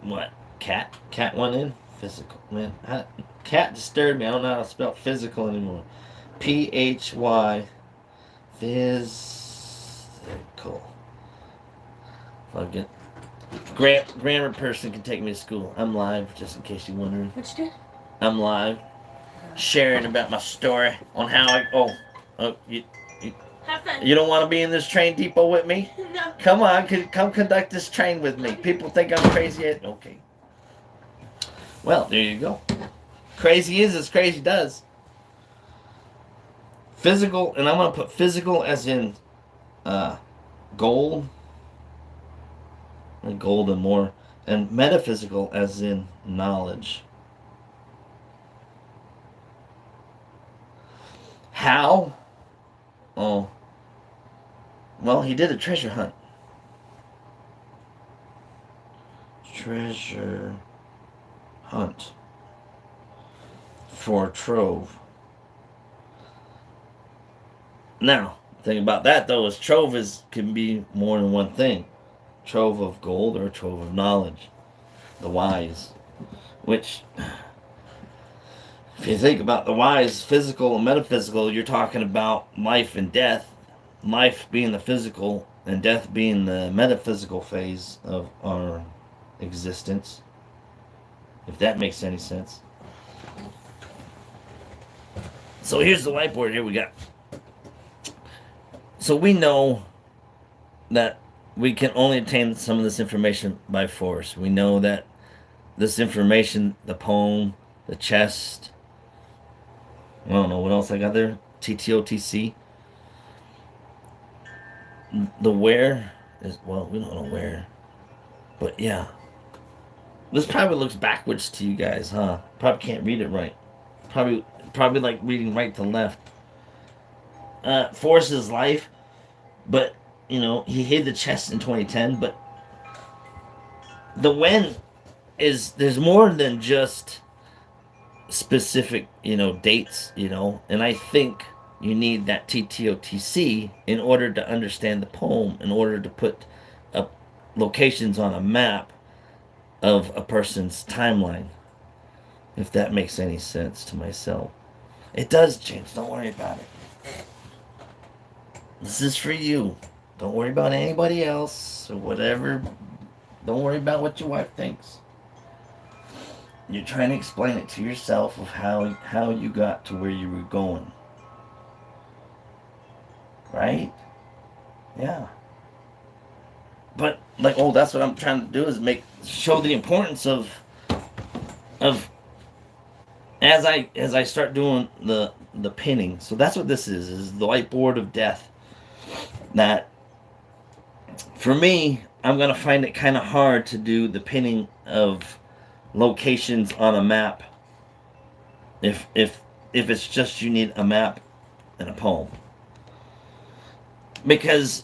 what cat went in physical, man. Cat disturbed me. I don't know how to spell physical anymore. Phy physical. Fucking grammar person can take me to school. I'm live, just in case you're wondering. What you did? I'm live, sharing about my story on how I. You Have fun. you don't want to be in this train depot with me? No. Come on, come conduct this train with me. People think I'm crazy. Okay. Well, there you go. Crazy is as crazy does. Physical, and I'm gonna put physical as in gold, and gold and more, and metaphysical as in knowledge. How? Oh, well, he did a treasure hunt. Treasure hunt for trove. Now, the thing about that though is trove can be more than one thing. Trove of gold or trove of knowledge. The wise. Which, if you think about the wise, physical and metaphysical, you're talking about life and death. Life being the physical and death being the metaphysical phase of our existence. If that makes any sense. So here's the whiteboard. Here we got. So we know that we can only obtain some of this information by force. We know that this information, the poem, the chest, I don't know what else I got there, TTOTC. The where is, well, we don't know where. But yeah. This probably looks backwards to you guys, huh? Probably can't read it right. Probably like reading right to left. Forrest's life, but he hid the chest in 2010. But the when is there's more than just specific dates, and I think you need that TTOTC in order to understand the poem, in order to put locations on a map of a person's timeline, if that makes any sense to myself. It does, James. Don't worry about it. This is for you. Don't worry about anybody else or whatever. Don't worry about what your wife thinks. You're trying to explain it to yourself of how you got to where you were going. Right? Yeah. But that's what I'm trying to do is show the importance of as I start doing the pinning. So that's what this is the whiteboard of death. That for me, I'm gonna find it kind of hard to do the pinning of locations on a map if it's just you need a map and a poem, because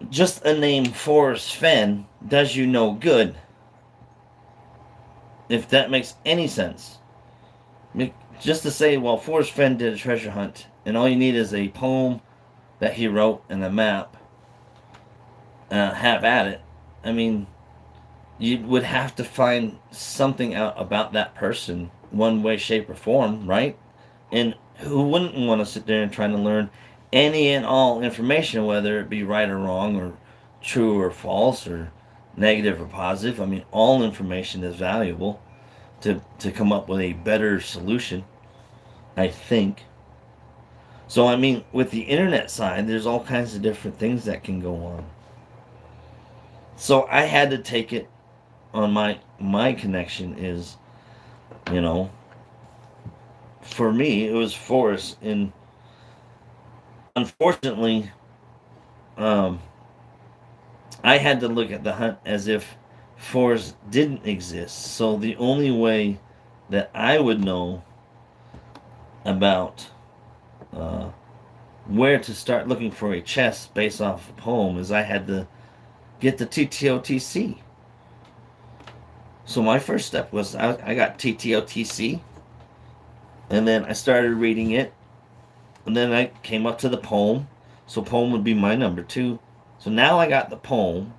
just a name Forrest Fenn does you no good, if that makes any sense. Just to say, well, Forrest Fenn did a treasure hunt and all you need is a poem that he wrote and a map, have at it. I mean, you would have to find something out about that person, one way, shape, or form, right? And who wouldn't want to sit there and try to learn any and all information, whether it be right or wrong, or true or false, or negative or positive? I mean, all information is valuable to come up with a better solution, I think. So, I mean, with the internet side, there's all kinds of different things that can go on. So I had to take it on my connection is, you know, for me it was Forrest, and unfortunately, um, I had to look at the hunt as if Forrest didn't exist. So the only way that I would know about uh, where to start looking for a chest based off of home is I had to get the TTOTC. So my first step was I got TTOTC, and then I started reading it, and then I came up to the poem. So poem would be my number two. So now I got the poem,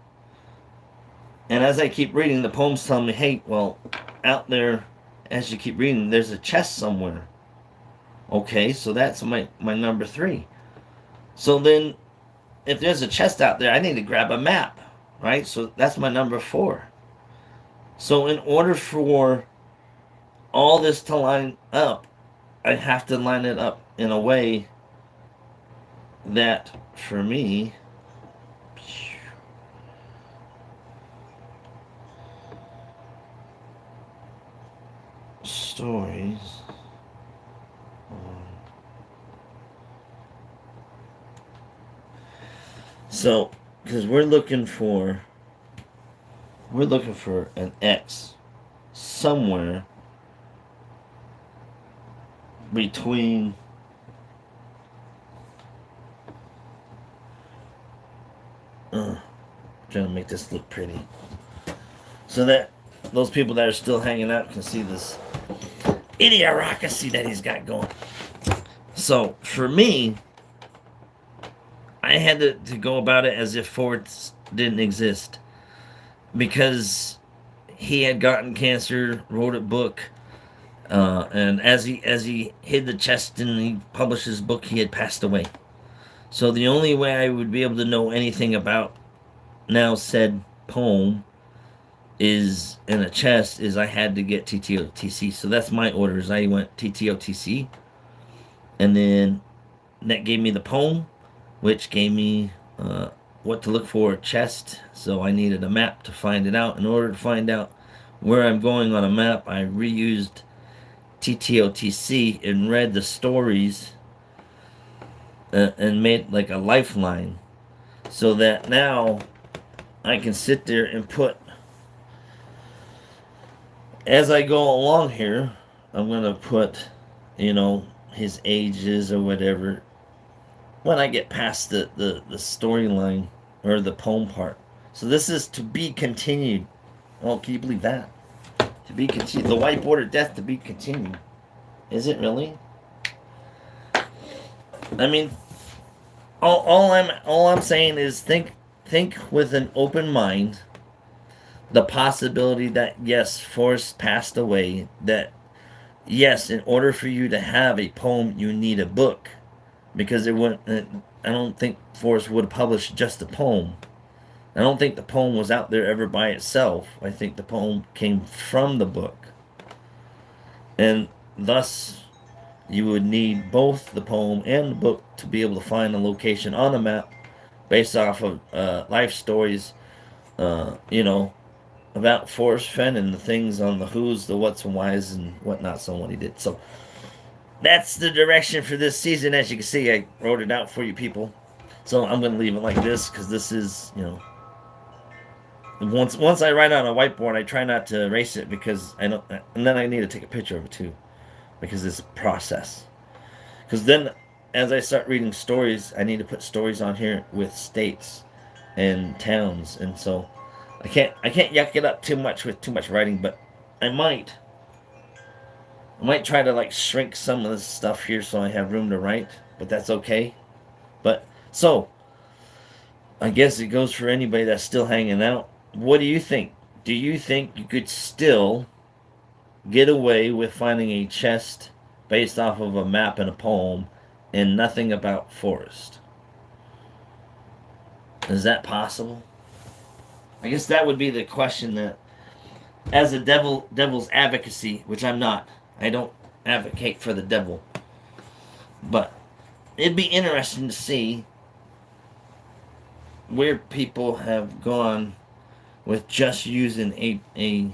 and as I keep reading, the poem's telling me, hey, well, out there, as you keep reading, there's a chest somewhere. Okay, so that's my number three. So then, if there's a chest out there, I need to grab a map, right? So that's my number four. So in order for all this to line up, I have to line it up in a way that, for me, stories. So, because we're looking for an X somewhere between trying to make this look pretty so that those people that are still hanging out can see this idiocracy that he's got going. So for me, I had to go about it as if Forrest didn't exist, because he had gotten cancer, wrote a book, and as he hid the chest and he published his book, he had passed away. So the only way I would be able to know anything about now said poem is in a chest is I had to get TTOTC. So that's my orders. I went TTOTC, and then that gave me the poem, which gave me what to look for a chest. So I needed a map to find it out. In order to find out where I'm going on a map, I reused TTOTC and read the stories and made like a lifeline, so that now I can sit there and put, as I go along here, I'm going to put, his ages or whatever when I get past the storyline or the poem part. So this is to be continued. Oh, can you believe that? To be continued. The white border death to be continued. Is it really? I mean, all I'm saying is think with an open mind. The possibility that yes, Forrest passed away. That yes, in order for you to have a poem, you need a book, because it wouldn't. I don't think Forrest would have published just a poem. I don't think the poem was out there ever by itself. I think the poem came from the book, and thus you would need both the poem and the book to be able to find a location on a map based off of life stories, about Forrest Fenn and the things on the who's, the what's and why's and whatnot, so what he did. So that's the direction for this season. As you can see, I wrote it out for you people. So I'm going to leave it like this, because this is, once I write on a whiteboard, I try not to erase it, because I don't, and then I need to take a picture of it too, because it's a process. Because then, as I start reading stories, I need to put stories on here with states and towns, and so I can't yuck it up too much with too much writing, but I might try to like shrink some of this stuff here so I have room to write, but that's okay. But so I guess it goes for anybody that's still hanging out. What do you think? Do you think you could still get away with finding a chest based off of a map and a poem and nothing about Forrest? Is that possible? I guess that would be the question that, as a devil's advocacy, which I'm not. I don't advocate for the devil. But it'd be interesting to see where people have gone with just using and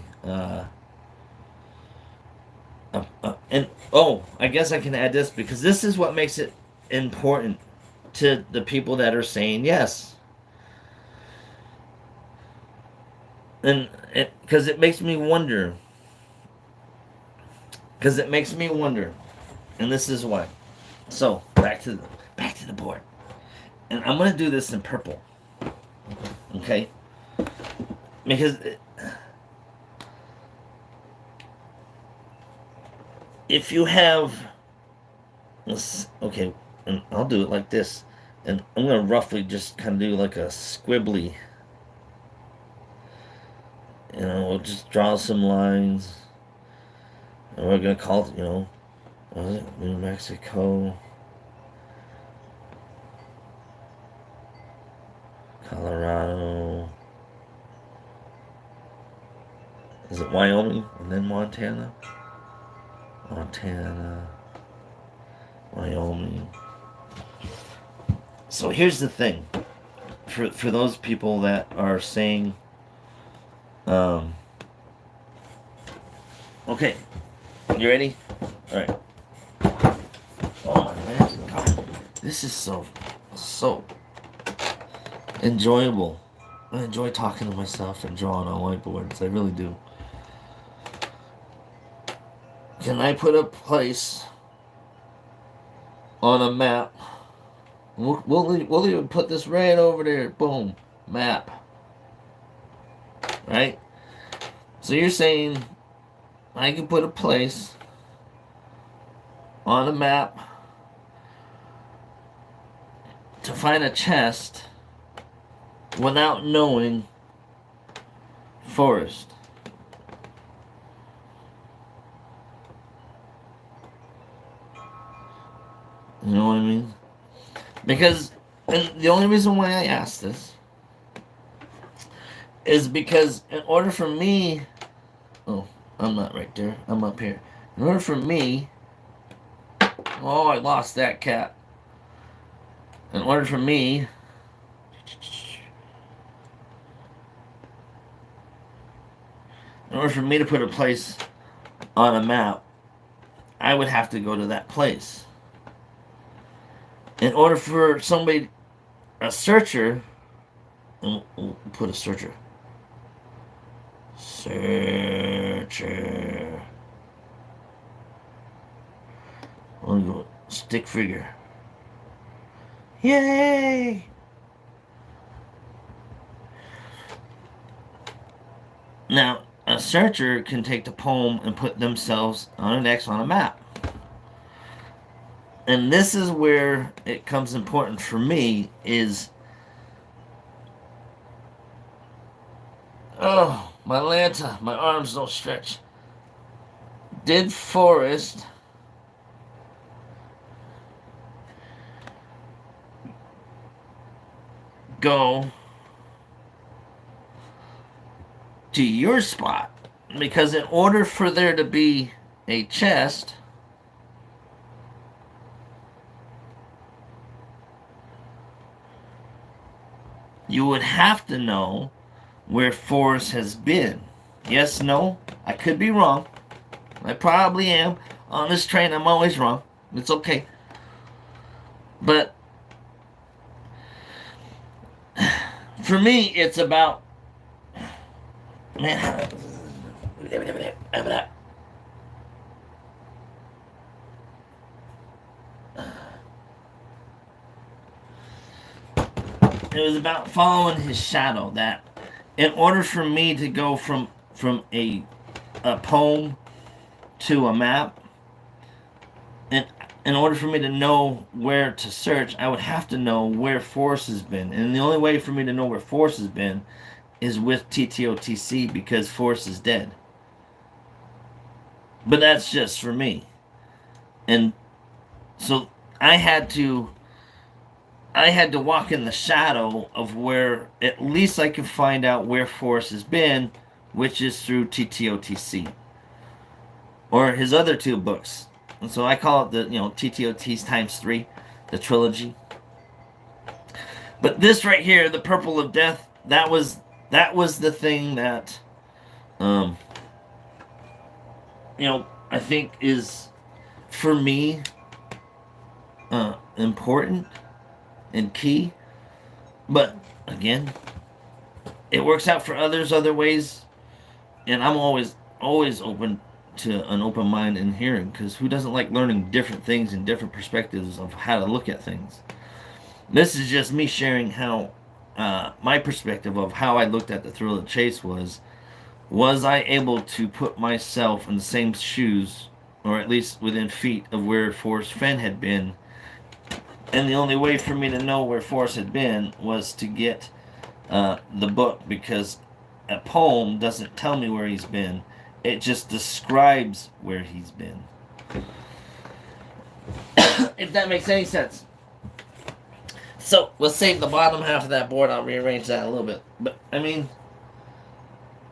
oh, I guess I can add this because this is what makes it important to the people that are saying yes. And because it makes me wonder. Because it makes me wonder. And this is why. So, back to the board. And I'm going to do this in purple. Okay? Because if you have, okay, and I'll do it like this, and I'm gonna roughly just kind of do like a squibbly, we'll just draw some lines, and we're gonna call it, what is it, New Mexico, Colorado, is it Wyoming, and then Montana, Wyoming. So here's the thing, for those people that are saying, okay, you ready? All right. Oh my man, God, this is so enjoyable. I enjoy talking to myself and drawing on whiteboards. I really do. Can I put a place on a map? We'll even put this right over there. Boom. Map. Right? So you're saying I can put a place on a map to find a chest without knowing Forrest. You know what I mean? Because, and the only reason why I asked this is because in order for me, oh, I'm not right there, I'm up here. In order for me, oh, I lost that cat. In order for me, to put a place on a map, I would have to go to that place. In order for somebody, a searcher, and we'll put a searcher. Searcher. We'll go stick figure. Yay! Now, a searcher can take the poem and put themselves on an X on a map. And this is where it comes important for me is, oh, my Lanta, my arms don't stretch. Did Forrest go to your spot? Because in order for there to be a chest, you would have to know where Forrest has been. Yes, no, I could be wrong. I probably am. On this train, I'm always wrong. It's okay. But for me, it's about, man, it was about following his shadow. That in order for me to go from a poem to a map, and in order for me to know where to search, I would have to know where Forrest has been. And the only way for me to know where Forrest has been is with TTOTC, because Forrest is dead. But that's just for me. And so I had to walk in the shadow of where at least I could find out where Forrest has been, which is through TTOTC. Or his other two books. And so I call it the, TTOT's times 3, the trilogy. But this right here, The Purple of Death, that was that was the thing that, um, I think is, for me, important and key. But again, it works out for others other ways, and I'm always open to an open mind and hearing, because who doesn't like learning different things and different perspectives of how to look at things. This is just me sharing how my perspective of how I looked at the thrill of the chase was I able to put myself in the same shoes, or at least within feet of where Forrest Fenn had been. And the only way for me to know where Forrest had been was to get the book, because a poem doesn't tell me where he's been. It just describes where he's been. If that makes any sense. So we'll save the bottom half of that board. I'll rearrange that a little bit. But I mean,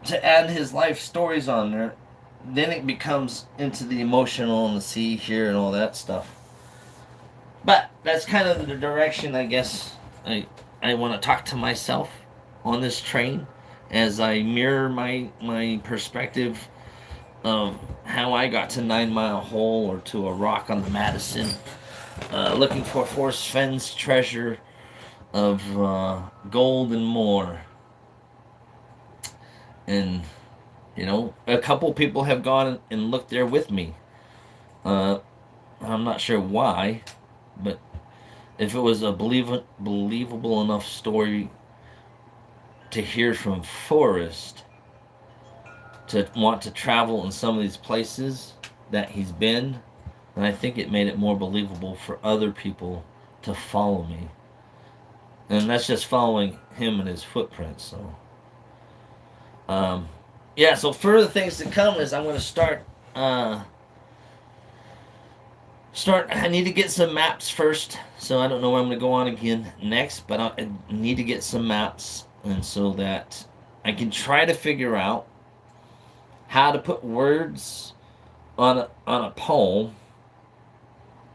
to add his life stories on there, then it becomes into the emotional and the see, hear, and all that stuff. But that's kind of the direction, I guess, I want to talk to myself on this train, as I mirror my perspective of how I got to 9 Mile Hole, or to a rock on the Madison, looking for Forrest Fenn's treasure of gold and more. And a couple people have gone and looked there with me. I'm not sure why, but if it was a believable enough story to hear from Forrest, to want to travel in some of these places that he's been, then I think it made it more believable for other people to follow me. And that's just following him and his footprints. So, yeah. So further things to come is I'm going to start. I need to get some maps first. So I don't know where I'm going to go on again next, but I need to get some maps, and so that I can try to figure out how to put words on a poem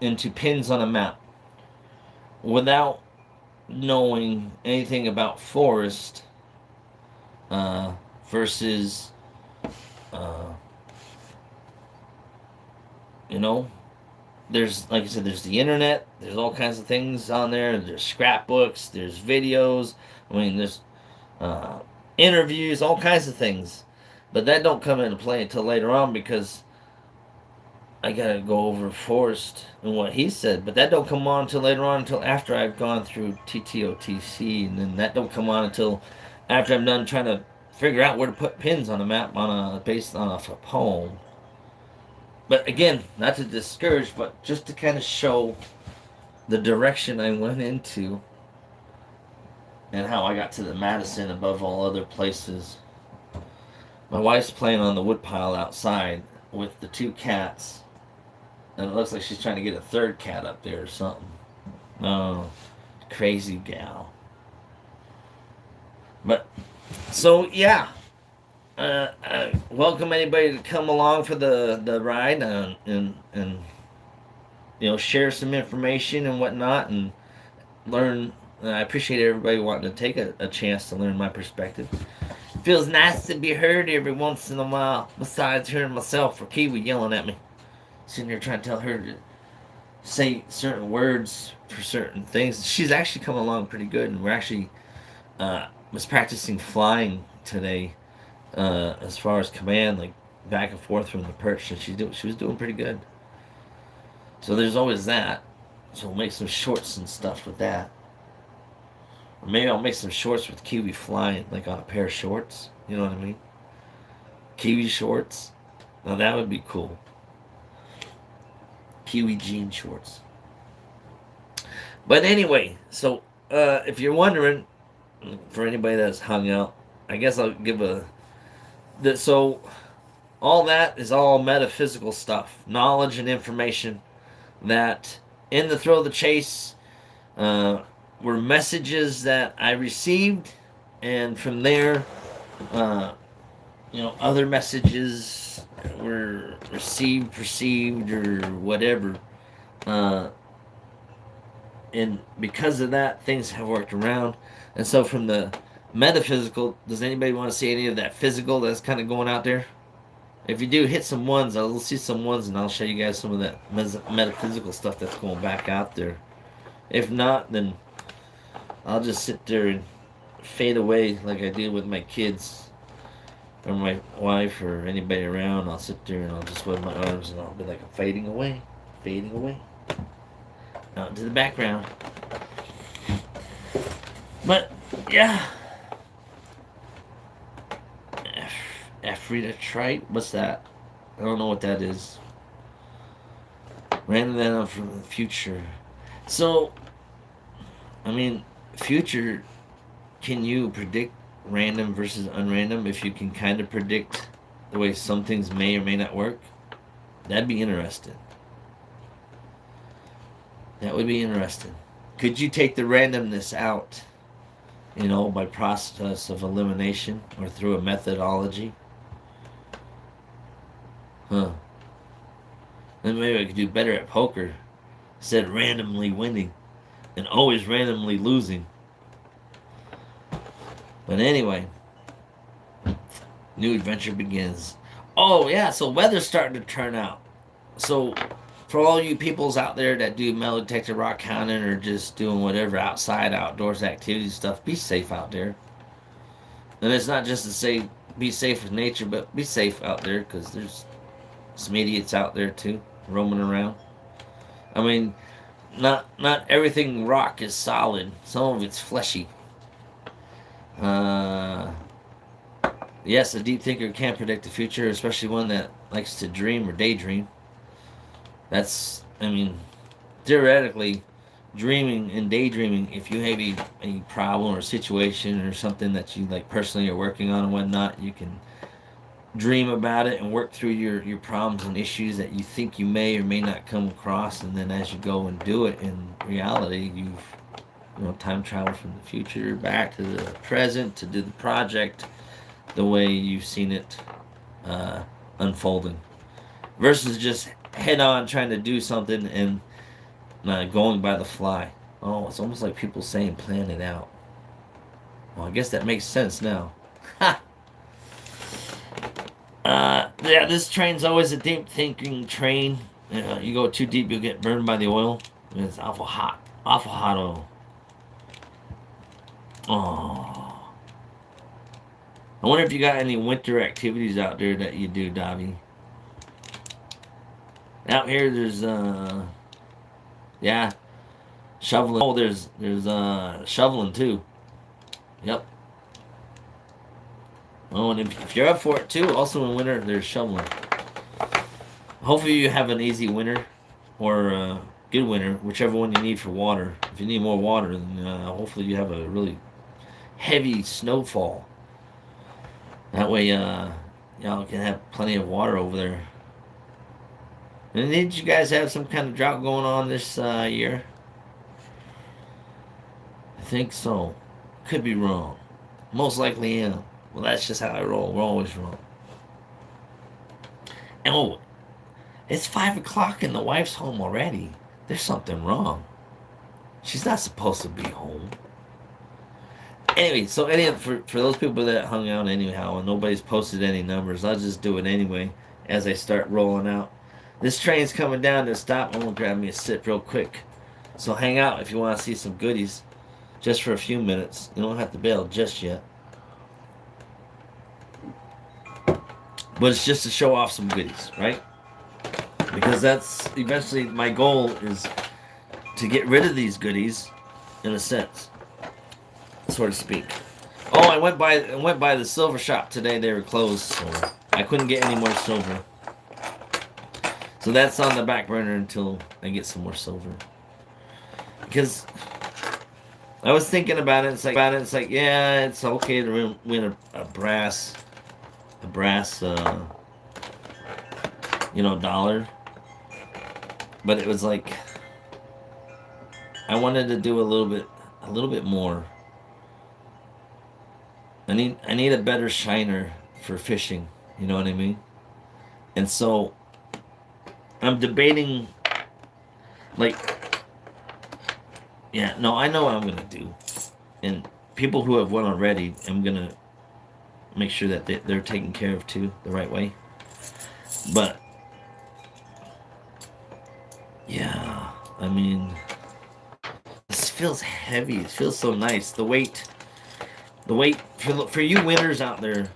into pins on a map without knowing anything about Forrest versus there's, like I said, there's the internet, there's all kinds of things on there, there's scrapbooks, there's videos, there's interviews, all kinds of things, but that don't come into play until later on, because I gotta go over Forrest and what he said, but that don't come on until later on, until after I've gone through TTOTC, and then that don't come on until after I'm done trying to figure out where to put pins on a map based on a poem. But again, not to discourage, but just to kind of show the direction I went into and how I got to the Madison above all other places. My wife's playing on the woodpile outside with the 2 cats, and it looks like she's trying to get a 3rd cat up there or something. Oh, crazy gal. But, so yeah. Welcome anybody to come along for the ride, and share some information and whatnot, and learn. I appreciate everybody wanting to take a chance to learn my perspective. It feels nice to be heard every once in a while, besides hearing myself or Kiwi yelling at me, sitting here trying to tell her to say certain words for certain things. She's actually coming along pretty good, and we're actually was practicing flying today. As far as command, like back and forth from the perch, and she was doing pretty good. So there's always that. So we'll make some shorts and stuff with that. Or maybe I'll make some shorts with Kiwi flying, like on a pair of shorts. You know what I mean? Kiwi shorts. Now that would be cool. Kiwi jean shorts. But anyway, so if you're wondering, for anybody that's hung out, I guess I'll give so all that is all metaphysical stuff, knowledge and information that in the thrill of the chase were messages that I received, and from there other messages were received, perceived, or whatever, and because of that, things have worked around. And so from the Metaphysical. Does anybody want to see any of that physical that's kind of going out there? If you do, hit some ones. I'll see some ones, and I'll show you guys some of that metaphysical stuff that's going back out there. If not, then I'll just sit there and fade away like I do with my kids or my wife or anybody around. I'll sit there and I'll just wave my arms and I'll be like, I'm fading away, out into the background. But yeah, Aphrodite, what's that? I don't know what that is. Random that up from the future. So, I mean, future, can you predict random versus unrandom? If you can kind of predict the way some things may or may not work, that'd be interesting. That would be interesting. Could you take the randomness out, by process of elimination or through a methodology? Huh. Then maybe I could do better at poker instead of randomly winning and always randomly losing. But anyway, new adventure begins. Oh yeah, so weather's starting to turn out. So for all you peoples out there that do metal detector rock hounding or just doing whatever outside outdoors activity stuff, be safe out there. And it's not just to say be safe with nature, but be safe out there because there's some idiots out there too roaming around. I mean, not everything rock is solid. Some of it's fleshy. Yes, a deep thinker can predict the future, especially one that likes to dream or daydream. Theoretically, dreaming and daydreaming, if you have a problem or situation or something that you like personally are working on and whatnot, you can dream about it and work through your problems and issues that you think you may or may not come across, and then as you go and do it in reality, you've time travel from the future back to the present to do the project the way you've seen it unfolding, versus just head on trying to do something and going by the fly. Oh, it's almost like people saying plan it out. Well, I guess that makes sense now. Ha! Yeah, this train's always a deep thinking train. You go too deep, you'll get burned by the oil. It's awful hot oil. Oh, I wonder if you got any winter activities out there that you do, Davi. Out here, there's shoveling. Oh, there's shoveling too. Yep. Oh, and if you're up for it too, also in winter, there's shoveling. Hopefully you have an easy winter or a good winter, whichever one you need for water. If you need more water, then hopefully you have a really heavy snowfall. That way, y'all can have plenty of water over there. And did you guys have some kind of drought going on this year? I think so. Could be wrong. Most likely am. Well, that's just how I roll. We're always wrong. And oh, it's 5 o'clock and the wife's home already. There's something wrong. She's not supposed to be home. Anyway, so for those people that hung out anyhow and nobody's posted any numbers, I'll just do it anyway as I start rolling out. This train's coming down to a stop. I'm going to grab me a sip real quick. So hang out if you want to see some goodies just for a few minutes. You don't have to bail just yet. But it's just to show off some goodies, right? Because that's eventually my goal is to get rid of these goodies, in a sense, so to speak. Oh, I went by the silver shop today. They were closed, so I couldn't get any more silver. So that's on the back burner until I get some more silver. Because I was thinking about it. It's like yeah, it's okay to win a brass dollar. But it was like I wanted to do a little bit more. I need a better shiner for fishing, you know what I mean? And so I'm debating I know what I'm gonna do. And people who have won already, I'm gonna make sure that they're taken care of too, the right way. But yeah, I mean, this feels heavy. It feels so nice. The weight for you winners out there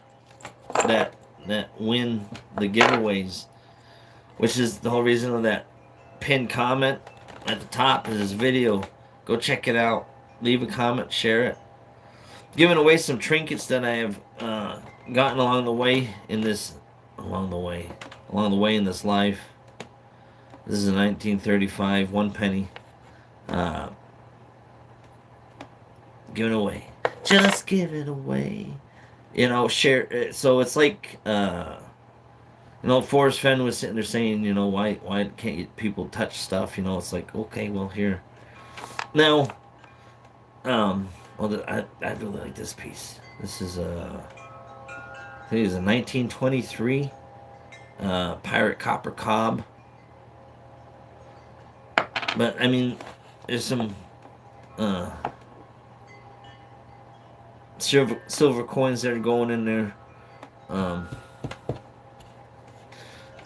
that win the giveaways, which is the whole reason of that pinned comment at the top of this video. Go check it out. Leave a comment, share it. Giving away some trinkets that I have gotten along the way in this along the way in this life. This is a 1935 one penny. Uh, giving away, just give it away. Share. So it's like Forrest Fenn was sitting there saying, why can't people touch stuff? It's like, okay, well, here now. Well, I really like this piece. This is I think it's a 1923 pirate copper cob. But I mean, there's some uh, silver coins that are going in there. I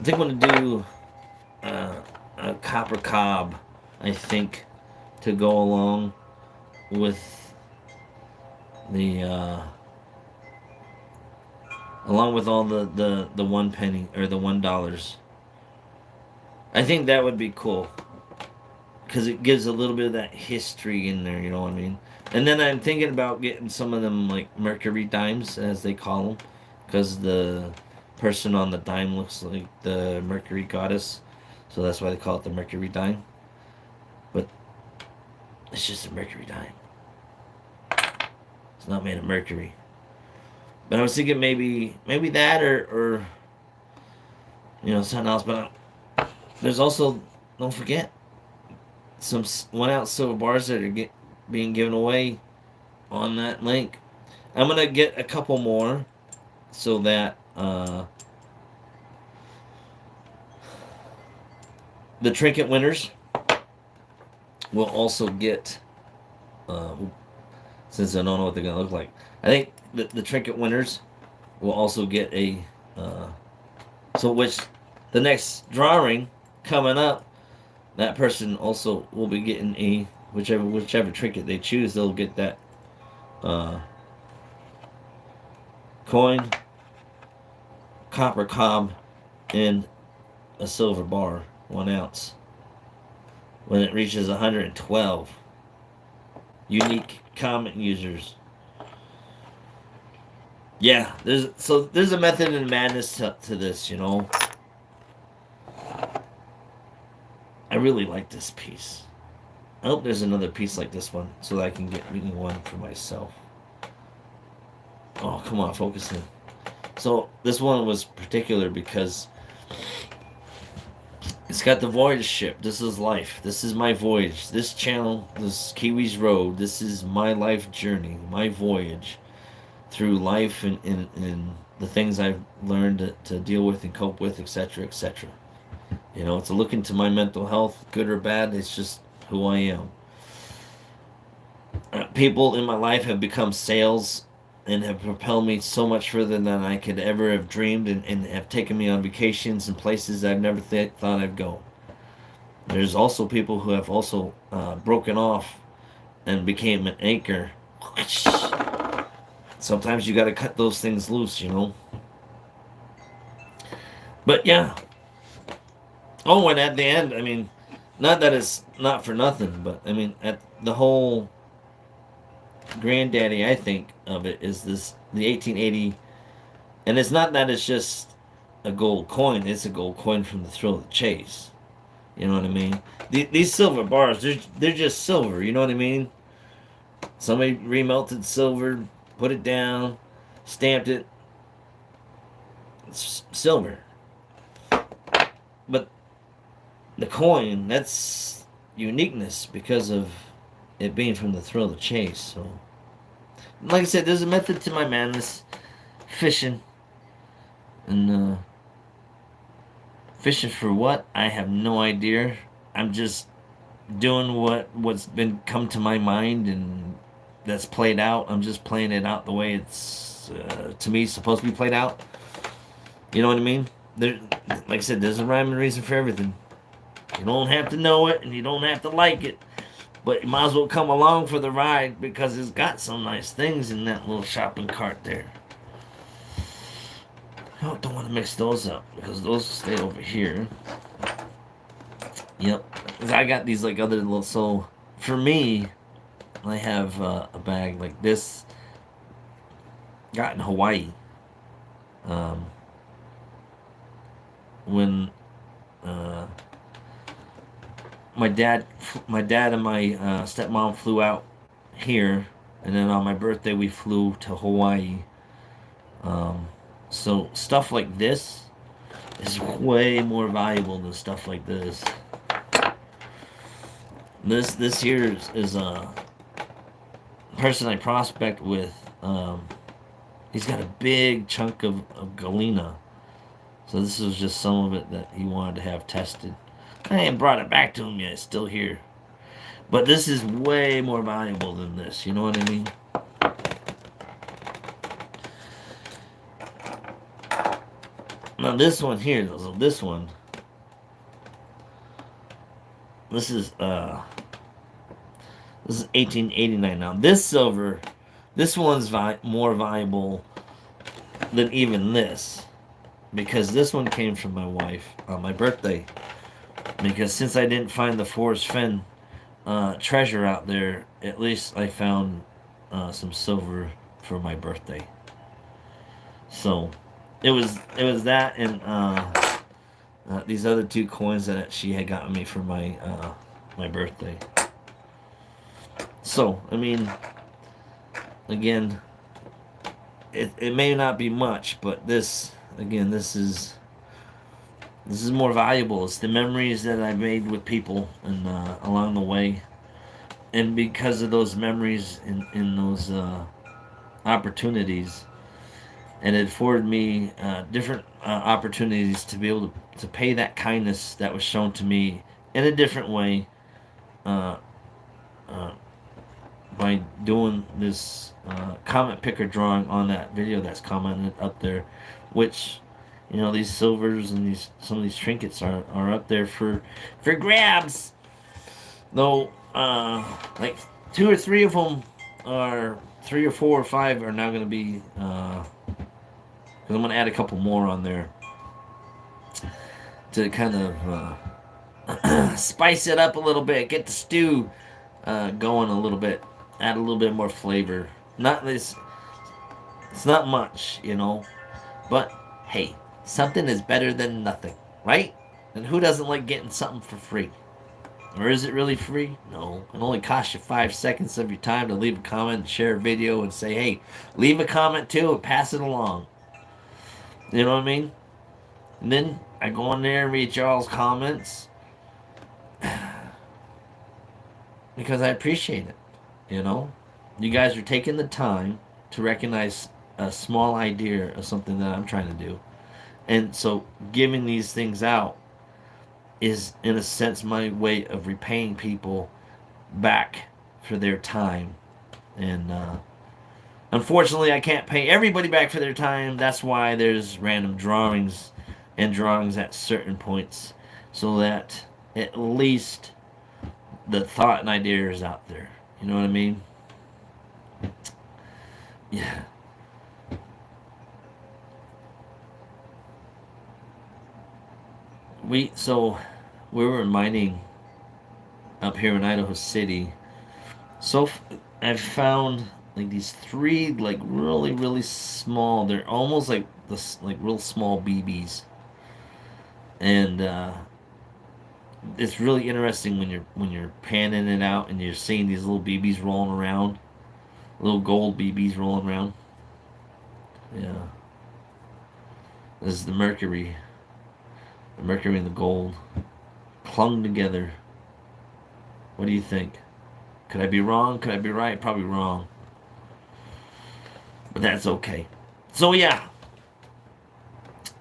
think I'm gonna do a copper cob. I think to go along with the along with all the 1 penny or the $1. I think that would be cool because it gives a little bit of that history in there. You know what I mean? And then I'm thinking about getting some of them like Mercury dimes, as they call them, because the person on the dime looks like the Mercury goddess, so that's why they call it the Mercury dime. But it's just a Mercury dime. It's not made of mercury. But I was thinking maybe that or something else. But there's also, don't forget, some 1 ounce silver bars that are being given away on that link. I'm gonna get a couple more so that the trinket winners will also get. Since I don't know what they're gonna look like, I think the trinket winners will also get a. Which the next drawing coming up, that person also will be getting a whichever trinket they choose. They'll get that coin, copper cob, and a silver bar, 1 ounce. When it reaches 112 unique comment users. Yeah, there's a method and madness to this. I really like this piece. I hope there's another piece like this one so that I can get me one for myself. Oh, come on, focus in. So this one was particular because it's got the voyage ship. This is life. This is my voyage. This channel, this Kiwi's Road, this is my life journey, my voyage through life and the things I've learned to deal with and cope with, etc., etc. It's a look into my mental health, good or bad. It's just who I am. People in my life have become sails and have propelled me so much further than I could ever have dreamed, and have taken me on vacations and places I've never thought I'd go. There's also people who have also broken off and became an anchor. Sometimes you got to cut those things loose. But yeah. Oh, and at the end, I mean, not that it's not for nothing, but I mean, at the whole granddaddy, I think, of it is the 1880, and it's not that it's just a gold coin. It's a gold coin from the thrill of the chase. You know what I mean? These silver bars, they're just silver. You know what I mean? Somebody remelted silver, put it down, stamped it. It's silver. But the coin, that's uniqueness because of it being from the thrill of the chase. So, like I said, there's a method to my madness. Fishing. And fishing for what? I have no idea. I'm just doing what's been come to my mind, and that's played out. I'm just playing it out the way it's to me supposed to be played out. You know what I mean? There, like I said, there's a rhyme and reason for everything. You don't have to know it, and you don't have to like it, but you might as well come along for the ride because it's got some nice things in that little shopping cart there. I don't want to mix those up because those stay over here. Yep, I got these like other little. So for me, I have a bag like this. Got in Hawaii. Um, when uh, my dad and my stepmom flew out here, and then on my birthday we flew to Hawaii. Um, so stuff like this is way more valuable than stuff like this. This here is a person I prospect with. He's got a big chunk of galena. So this was just some of it that he wanted to have tested. I ain't brought it back to him yet. It's still here. But this is way more valuable than this. You know what I mean? Now this one here, so this one. This is 1889. Now this silver, this one's more valuable than even this, because this one came from my wife on my birthday. Because since I didn't find the Forrest Fenn treasure out there, at least I found some silver for my birthday. So it was that and these other two coins that she had gotten me for my my birthday. So I mean, again, it may not be much, but this again, this is more valuable. It's the memories that I made with people and along the way, and because of those memories in those opportunities, and it afforded me different opportunities to be able to pay that kindness that was shown to me in a different way uh, uh, by doing this comment picker drawing on that video that's commented up there, which these silvers and some of these trinkets are up there for grabs. Though like 2 or 3 of them are 3 or 4 or 5 are now going to be because I'm going to add a couple more on there to kind of spice it up a little bit, get the stew going a little bit, add a little bit more flavor. Not this, it's not much, but hey, something is better than nothing, right? And who doesn't like getting something for free? Or is it really free? No. It only costs you 5 seconds of your time to leave a comment and share a video and say, hey, leave a comment too and pass it along. You know what I mean? And then I go on there and read y'all's comments because I appreciate it. You guys are taking the time to recognize a small idea of something that I'm trying to do. And so giving these things out is, in a sense, my way of repaying people back for their time. And unfortunately, I can't pay everybody back for their time. That's why there's random drawings and drawings at certain points, so that at least the thought and idea is out there. You know what I mean? Yeah. We were mining up here in Idaho City. So I've found like these 3 like really small. They're almost like real small BBs, and it's really interesting when you're panning it out and you're seeing these little BBs rolling around, little gold BBs rolling around. Yeah, this is the mercury. The mercury and the gold clung together. What do you think? Could I be wrong? Could I be right? Probably wrong. But that's okay. So yeah.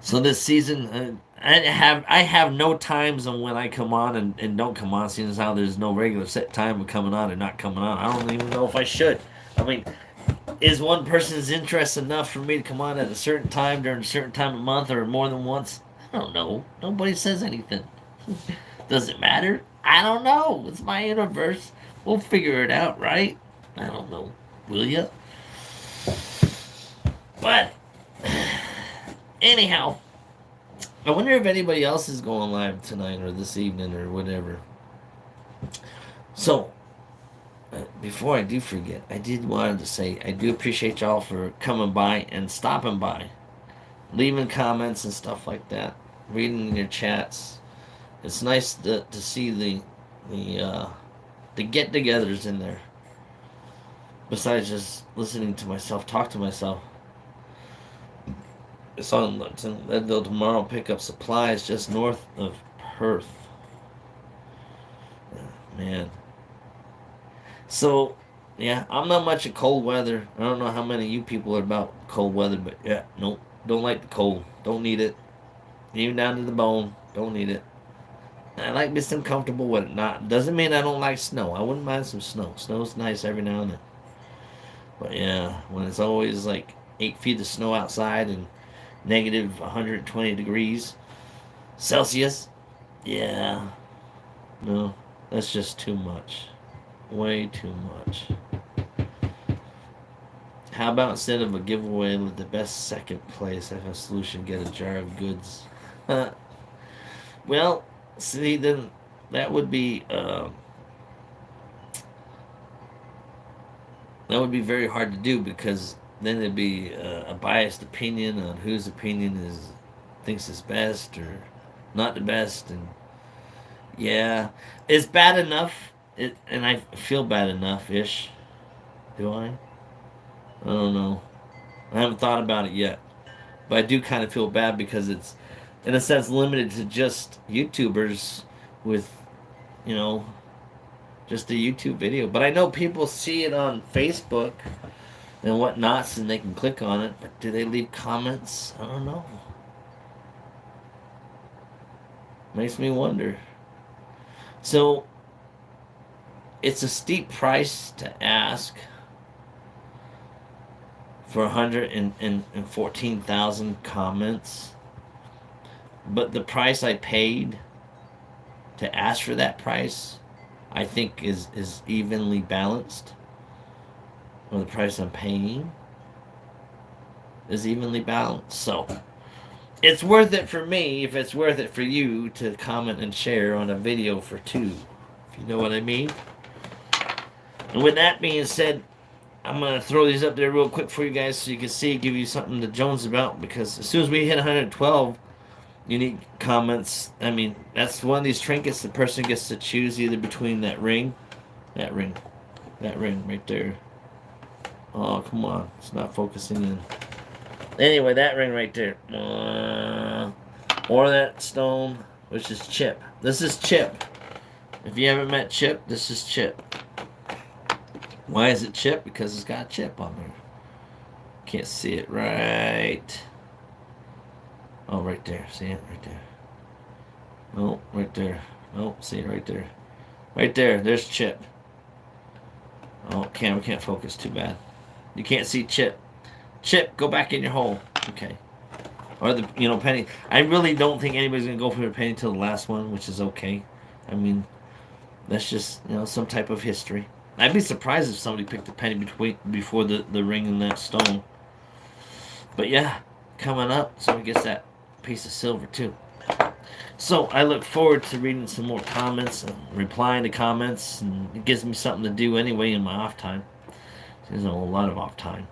So this season, I have no times on when I come on and don't come on, seeing as how there's no regular set time of coming on and not coming on. I don't even know if I should. I mean, is one person's interest enough for me to come on at a certain time during a certain time of month or more than once? I don't know. Nobody says anything. Does it matter? I don't know. It's my universe. We'll figure it out, right? I don't know. Will ya? But anyhow, I wonder if anybody else is going live tonight or this evening or whatever. So, before I do forget, I did wanted to say I do appreciate y'all for coming by and stopping by, leaving comments and stuff like that, reading your chats. It's nice to see the get-togethers in there. Besides just listening to myself talk to myself. It's on Leadville tomorrow. Pick up supplies just north of Perth. Man. So, yeah, I'm not much of cold weather. I don't know how many of you people are about cold weather, but yeah, nope. Don't like the cold. Don't need it. Even down to the bone. Don't need it. I like being comfortable with it. Not doesn't mean I don't like snow. I wouldn't mind some snow. Snow's nice every now and then. But yeah, when it's always like 8 feet of snow outside and negative 120 degrees Celsius, yeah, no, that's just too much. Way too much. How about instead of a giveaway with the best second place, have a solution, get a jar of goods? Well, see, then that would be very hard to do because then it'd be a biased opinion on whose opinion thinks is best or not the best, and yeah, it's bad enough. And I feel bad enough ish. Do I? I don't know. I haven't thought about it yet, but I do kind of feel bad because it's, in a sense, limited to just YouTubers with, you know, just a YouTube video. But I know people see it on Facebook and whatnots, and they can click on it. But do they leave comments? I don't know. Makes me wonder. So, it's a steep price to ask for 114,000 comments. But the price I paid to ask for that price, I think is evenly balanced. Or the price I'm paying is evenly balanced. So, it's worth it for me if it's worth it for you to comment and share on a video for two. If you know what I mean. And with that being said, I'm going to throw these up there real quick for you guys so you can see, give you something to Jones about, because as soon as we hit 112 unique comments, I mean, that's one of these trinkets the person gets to choose either between that ring right there. Oh, come on. It's not focusing in. Anyway, that ring right there. Or that stone, which is Chip. This is Chip. If you haven't met Chip, this is Chip. Why is it Chip? Because it's got a chip on there. Can't see it right. Oh, right there. See it? Right there. No, right there. No, see it right there. Right there. There's Chip. Oh, camera can't focus too bad. You can't see Chip. Chip, go back in your hole. Okay. Or the, penny. I really don't think anybody's going to go for the penny till the last one, which is okay. I mean, that's just, some type of history. I'd be surprised if somebody picked a penny before the ring and that stone. But yeah, coming up, somebody gets that piece of silver too. So I look forward to reading some more comments and replying to comments, and it gives me something to do anyway in my off time. There's a lot of off time.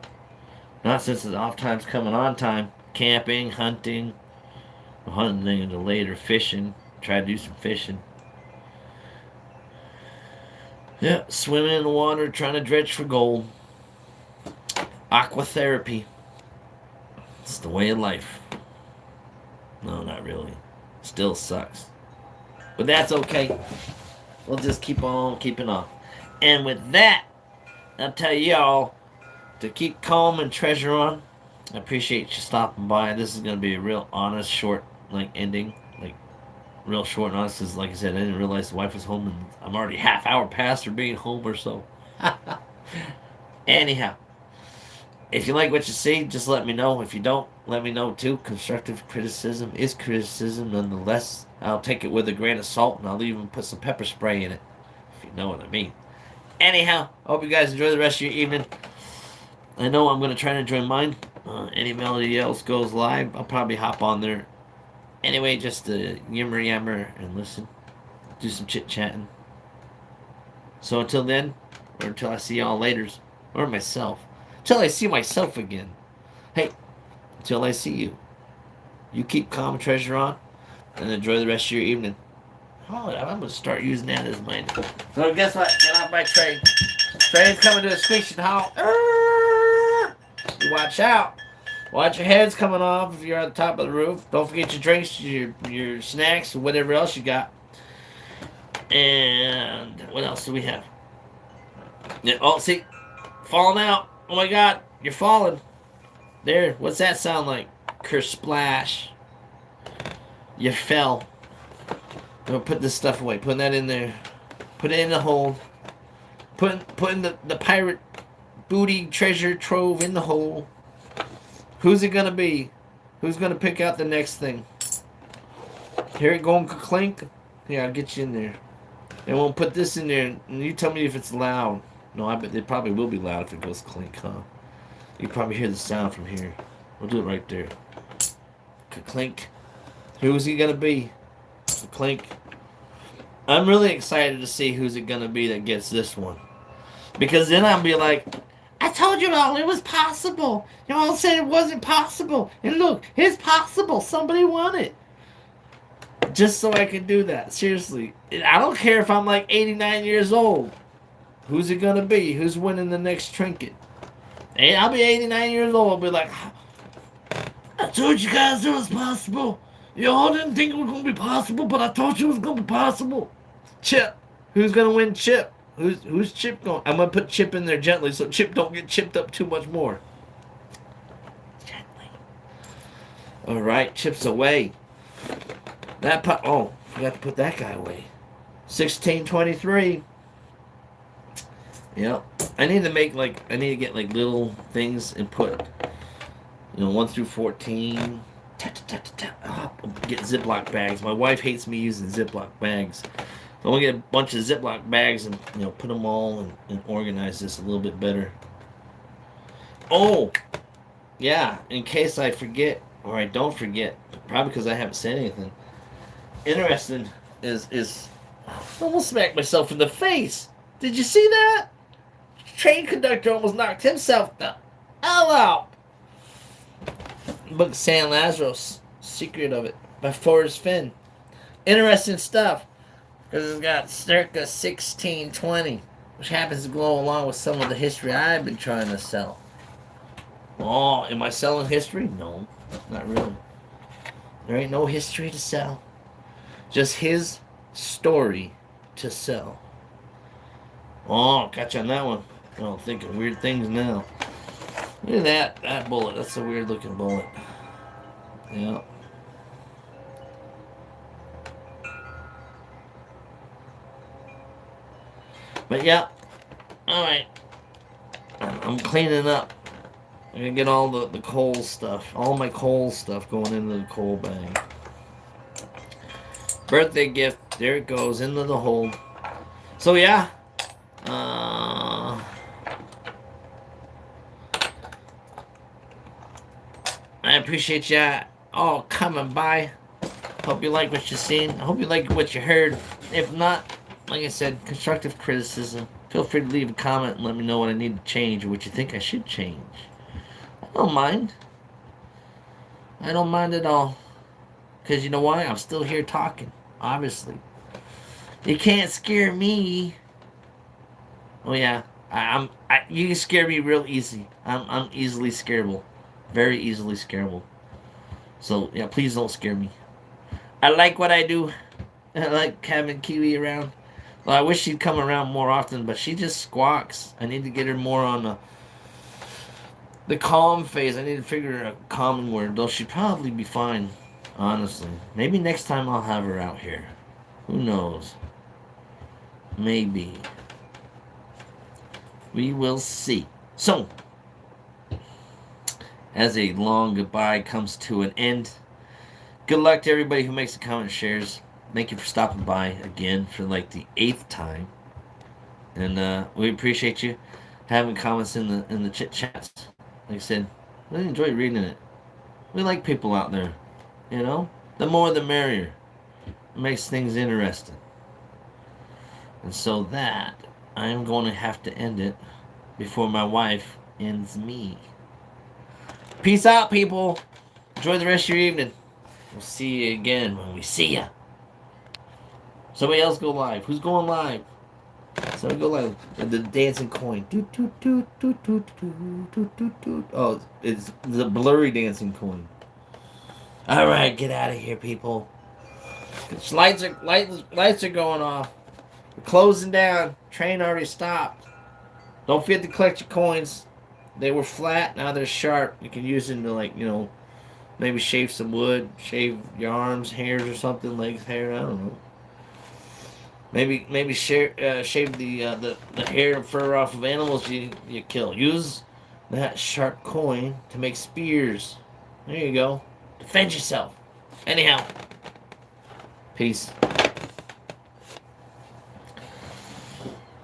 Not since the off time's coming on time. Camping, hunting until later, fishing. Try to do some fishing. Yeah, swimming in the water, trying to dredge for gold. Aquatherapy. It's the way of life. No, not really. Still sucks. But that's okay. We'll just keep on keeping on. And with that, I'll tell y'all to keep calm and treasure on. I appreciate you stopping by. This is going to be a real honest, short, ending. Real short and honest, because like I said, I didn't realize the wife was home, and I'm already half hour past her being home or so. Anyhow, if you like what you see, just let me know. If you don't, let me know too. Constructive criticism is criticism nonetheless. I'll take it with a grain of salt, and I'll even put some pepper spray in it, if you know what I mean. Anyhow, I hope you guys enjoy the rest of your evening. I know I'm going to try to enjoy mine. Anybody else goes live, I'll probably hop on there. Anyway, just to yammer and listen. Do some chit-chatting. So until then, or until I see y'all later, or myself. Until I see myself again. Hey, until I see you. You keep calm and treasure on, and enjoy the rest of your evening. Oh, I'm going to start using that as mine. So guess what? Get off my train. Train's coming to a station halt. Watch out. Watch your heads coming off if you're on the top of the roof. Don't forget your drinks, your snacks, or whatever else you got. And what else do we have? Yeah, oh, see, falling out. Oh my God, you're falling. There, what's that sound like? Kersplash. You fell. I'm gonna put this stuff away. Put that in there. Put it in the hole. Putting the pirate booty treasure trove in the hole. Who's it gonna be? Who's gonna pick out the next thing? Here it going, clink. Yeah, I'll get you in there. And we'll put this in there, and you tell me if it's loud. No, I bet it probably will be loud if it goes clink, huh? You probably hear the sound from here. We'll do it right there. Clink. Who's he gonna be? Clink. I'm really excited to see who's it gonna be that gets this one. Because then I'll be like, I told you all it was possible. You all said it wasn't possible. And look, it's possible. Somebody won it. Just so I can do that. Seriously. I don't care if I'm like 89 years old. Who's it gonna be? Who's winning the next trinket? And I'll be 89 years old. I'll be like, I told you guys it was possible. Y'all didn't think it was gonna be possible, but I told you it was gonna be possible. Chip. Who's gonna win Chip? Who's Chip going? I'm gonna put Chip in there gently so Chip don't get chipped up too much more. Gently. Alright, Chip's away. Forgot to put that guy away. 1623. Yep. I need to get like little things and put 1 through 14. Get Ziploc bags. My wife hates me using Ziploc bags. So I'm gonna get a bunch of Ziploc bags and put them all and organize this a little bit better. Oh, yeah. In case I forget or I don't forget, probably because I haven't said anything. Interesting is I almost smacked myself in the face. Did you see that? Train conductor almost knocked himself the hell out. Book San Lazarus, Secret of It by Forrest Fenn. Interesting stuff. Because it's got circa 1620, which happens to go along with some of the history I've been trying to sell. Oh, am I selling history? No, not really. There ain't no history to sell. Just his story to sell. Oh, got you on that one. Oh, thinking weird things now. Look at that bullet. That's a weird looking bullet. Yeah. But yeah, alright. I'm cleaning up. I'm gonna get all the coal stuff, all my coal stuff going into the coal bag. Birthday gift, there it goes, into the hole. So yeah, I appreciate ya all coming by. Hope you like what you seen. I hope you like what you heard. If not, like I said, constructive criticism. Feel free to leave a comment and let me know what I need to change or what you think I should change. I don't mind. I don't mind at all. Because you know why? I'm still here talking. Obviously. You can't scare me. Oh yeah. You can scare me real easy. I'm easily scareable. Very easily scareable. So yeah, please don't scare me. I like what I do. I like having Kiwi around. Well, I wish she'd come around more often, but she just squawks. I need to get her more on the calm phase. I need to figure out a calming word, though she'd probably be fine, honestly. Maybe next time I'll have her out here. Who knows? Maybe. We will see. So, as a long goodbye comes to an end, good luck to everybody who makes a comment and shares. Thank you for stopping by again for like the 8th time. And we appreciate you having comments in the chit chats. Like I said, we enjoy reading it. We like people out there, you know. The more the merrier. It makes things interesting. And so that I'm going to have to end it before my wife ends me. Peace out, people. Enjoy the rest of your evening. We'll see you again when we see ya. Somebody else go live. Who's going live? Somebody go live. The dancing coin. Doot, doot, doot, doot, doot, doot, doot, doot, doot. Oh, it's the blurry dancing coin. All right, get out of here, people. Lights are going off. We're closing down. Train already stopped. Don't forget to collect your coins. They were flat. Now they're sharp. You can use them to, like, maybe shave some wood, shave your arms, hairs, or something, legs, hair. I don't know. Maybe shave the hair and fur off of animals you kill. Use that sharp coin to make spears. There you go. Defend yourself. Anyhow, peace.